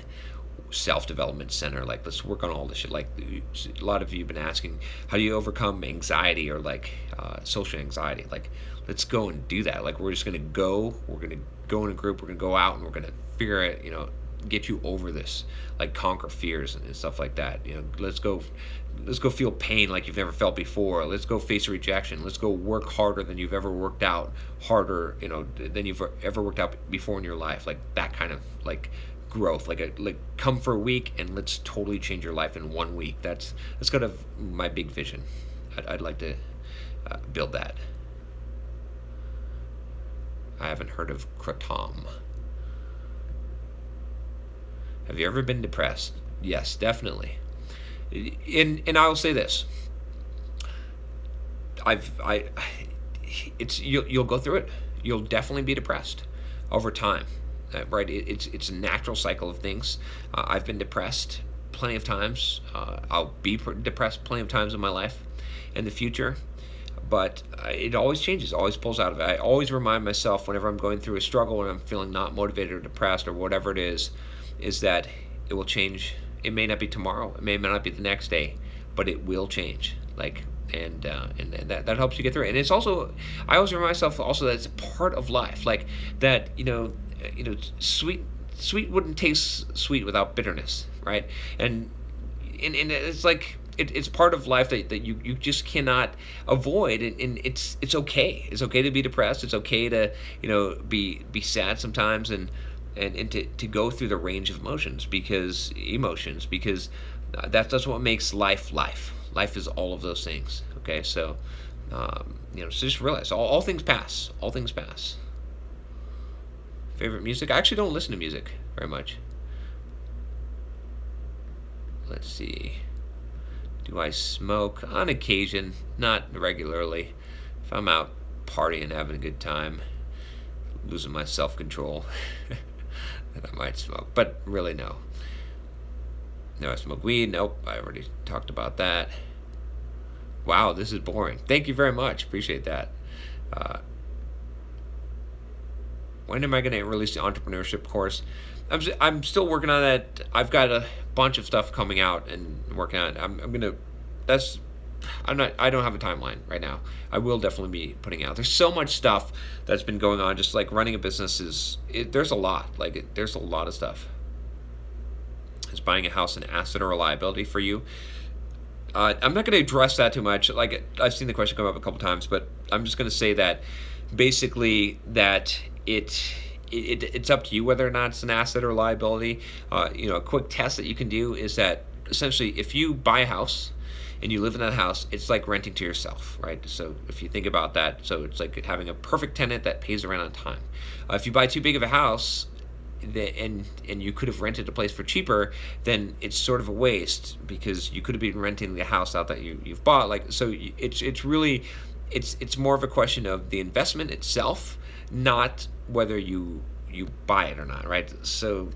self-development center. Like let's work on all this shit. Like a lot of you have been asking, how do you overcome anxiety or like social anxiety? Like let's go and do that. Like we're just gonna go. We're gonna go in a group. We're gonna go out and we're gonna figure it. Get you over this, like conquer fears and stuff like that. Let's go feel pain like you've never felt before. Let's go face rejection. Let's go work harder than you've ever worked out, harder than you've ever worked out before in your life. Like that kind of like growth, like come for a week and let's totally change your life in 1 week. That's kind of my big vision. I'd like to build that. I haven't heard of Kratom. Have you ever been depressed? Yes, definitely. And I will say this. You'll go through it. You'll definitely be depressed over time, right? It's a natural cycle of things. I've been depressed plenty of times. I'll be depressed plenty of times in my life in the future. But it always changes, always pulls out of it. I always remind myself whenever I'm going through a struggle and I'm feeling not motivated or depressed or whatever it is that it will change. It may not be tomorrow, it may not be the next day, but it will change. Like, and that helps you get through it. And it's also, I always remind myself also that it's a part of life. Like that, sweet wouldn't taste sweet without bitterness, right? And it's like, it's part of life that you just cannot avoid, and it's okay. It's okay to be depressed. It's okay to be sad sometimes, and to go through the range of emotions because that's what makes life. Life is all of those things. Okay, so so just realize all things pass. All things pass. Favorite music? I actually don't listen to music very much. Let's see. Do I smoke? On occasion, not regularly. If I'm out partying, having a good time, losing my self-control, then I might smoke. But really, no. No, I smoke weed. Nope, I already talked about that. Wow, this is boring. Thank you very much. Appreciate that. When am I going to release the entrepreneurship course? I'm still working on that. I've got a bunch of stuff coming out and working on it. I don't have a timeline right now. I will definitely be putting out. There's so much stuff that's been going on. Just like running a business there's a lot. There's a lot of stuff. Is buying a house an asset or a liability for you? I'm not going to address that too much. Like I've seen the question come up a couple times, but I'm just going to say that basically that it's up to you whether or not it's an asset or liability. A quick test that you can do is that essentially if you buy a house and you live in that house, it's like renting to yourself, right? So if you think about that, so it's like having a perfect tenant that pays the rent on time. If you buy too big of a house, and you could have rented a place for cheaper, then it's sort of a waste because you could have been renting the house out that you've bought. Like, so it's really it's more of a question of the investment itself, not whether you buy it or not, right? So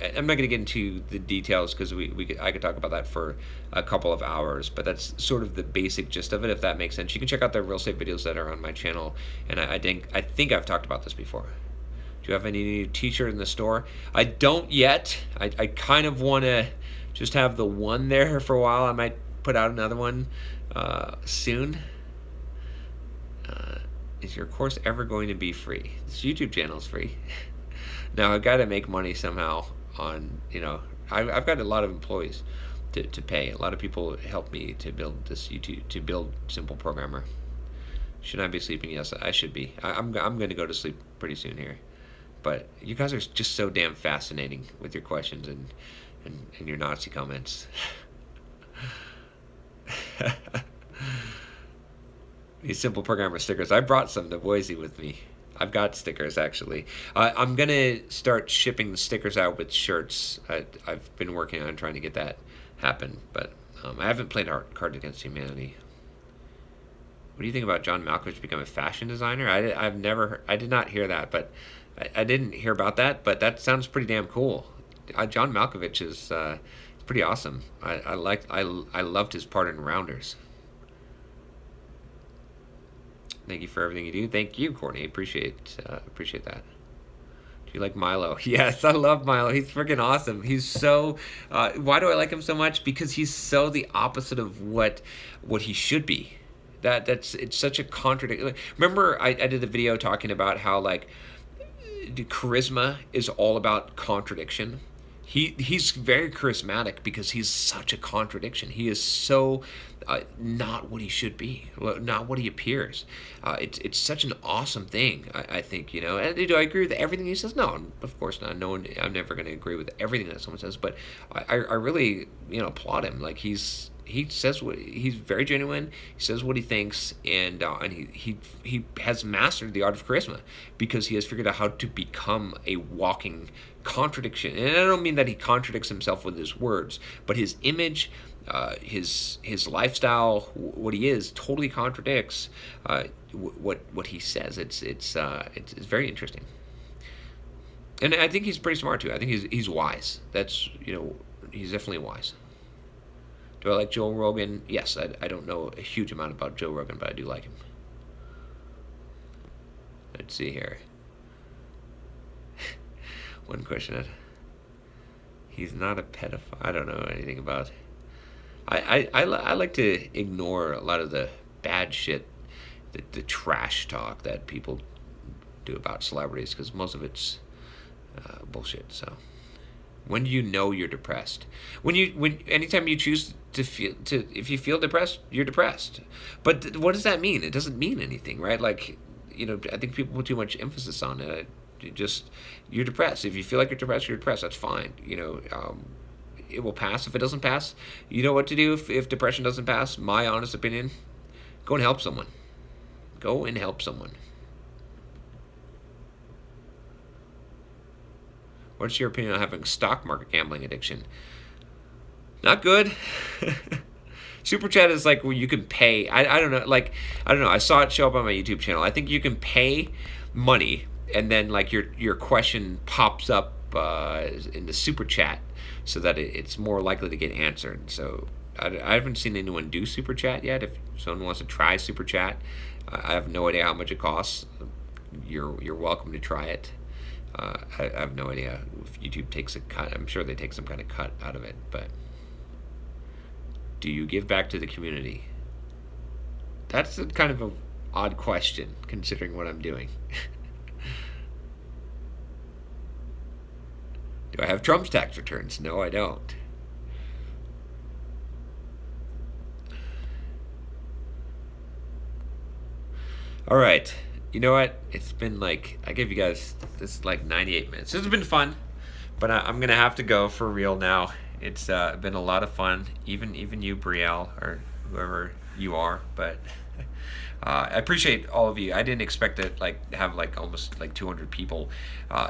I'm not going to get into the details because I could talk about that for a couple of hours, but that's sort of the basic gist of it, if that makes sense. You can check out the real estate videos that are on my channel, and I think I've talked about this before. Do you have any new t-shirt in the store? I don't yet. I kind of want to just have the one there for a while. I might put out another one soon. Is your course ever going to be free? This YouTube channel is free. Now I've got to make money somehow on, I've got a lot of employees to pay. A lot of people help me to build this to build Simple Programmer. Should I be sleeping? Yes, I should be. I'm going to go to sleep pretty soon here. But you guys are just so damn fascinating with your questions and your Nazi comments. These Simple Programmer stickers. I brought some to Boise with me. I've got stickers, actually. I'm going to start shipping the stickers out with shirts. I've been working on trying to get that happen, but I haven't played Cards Against Humanity. What do you think about John Malkovich becoming a fashion designer? I did not hear that, but I didn't hear about that, but that sounds pretty damn cool. John Malkovich is pretty awesome. I loved his part in Rounders. Thank you for everything you do. Thank you, Courtney. Appreciate that. Do you like Milo? Yes, I love Milo. He's freaking awesome. He's so. Why do I like him so much? Because he's so the opposite of what he should be. It's such a contradiction. Remember, I did a video talking about how the charisma is all about contradiction. He's very charismatic because he's such a contradiction. He is so not what he should be, not what he appears. It's such an awesome thing, I think, And do I agree with everything he says? No, of course not. No one, I'm never going to agree with everything that someone says, but I really, applaud him. Like he says he's very genuine. He says what he thinks, and he has mastered the art of charisma because he has figured out how to become a walking contradiction. And I don't mean that he contradicts himself with his words, but his image, his lifestyle, what he is, totally contradicts what he says. It's very interesting, and I think he's pretty smart too. I think he's wise. That's he's definitely wise. Do I like Joe Rogan? Yes, I don't know a huge amount about Joe Rogan, but I do like him. Let's see here. One question. He's not a pedophile. I don't know anything about. I like to ignore a lot of the bad shit, the trash talk that people do about celebrities, because most of it's bullshit. So. When do you know you're depressed? Anytime you choose if you feel depressed, you're depressed. But what does that mean? It doesn't mean anything, right? Like, I think people put too much emphasis on it. You're depressed. If you feel like you're depressed. That's fine. It will pass. If it doesn't pass, you know what to do. If depression doesn't pass, my honest opinion, go and help someone. Go and help someone. What's your opinion on having stock market gambling addiction? Not good. Super chat is like where you can pay. I don't know. I don't know. I saw it show up on my YouTube channel. I think you can pay money, and then your question pops up in the super chat, so that it's more likely to get answered. So I haven't seen anyone do super chat yet. If someone wants to try super chat, I have no idea how much it costs. You're welcome to try it. I have no idea if YouTube takes a cut. I'm sure they take some kind of cut out of it. But do you give back to the community? That's a kind of an odd question, considering what I'm doing. Do I have Trump's tax returns? No, I don't. All right. You know what? It's been like, I gave you guys this like 98 minutes. This has been fun, but I'm gonna have to go for real now. It's been a lot of fun, even you, Brielle, or whoever you are. But I appreciate all of you. I didn't expect to like have like almost like 200 people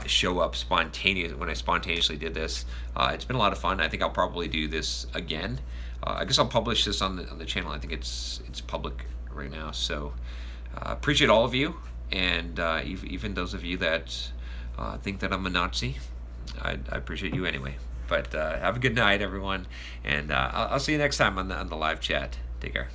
show up spontaneous when I spontaneously did this. It's been a lot of fun. I think I'll probably do this again. I guess I'll publish this on the channel. I think it's public right now. So appreciate all of you, and even those of you that think that I'm a Nazi. I appreciate you anyway. But have a good night, everyone, and I'll see you next time on the live chat. Take care.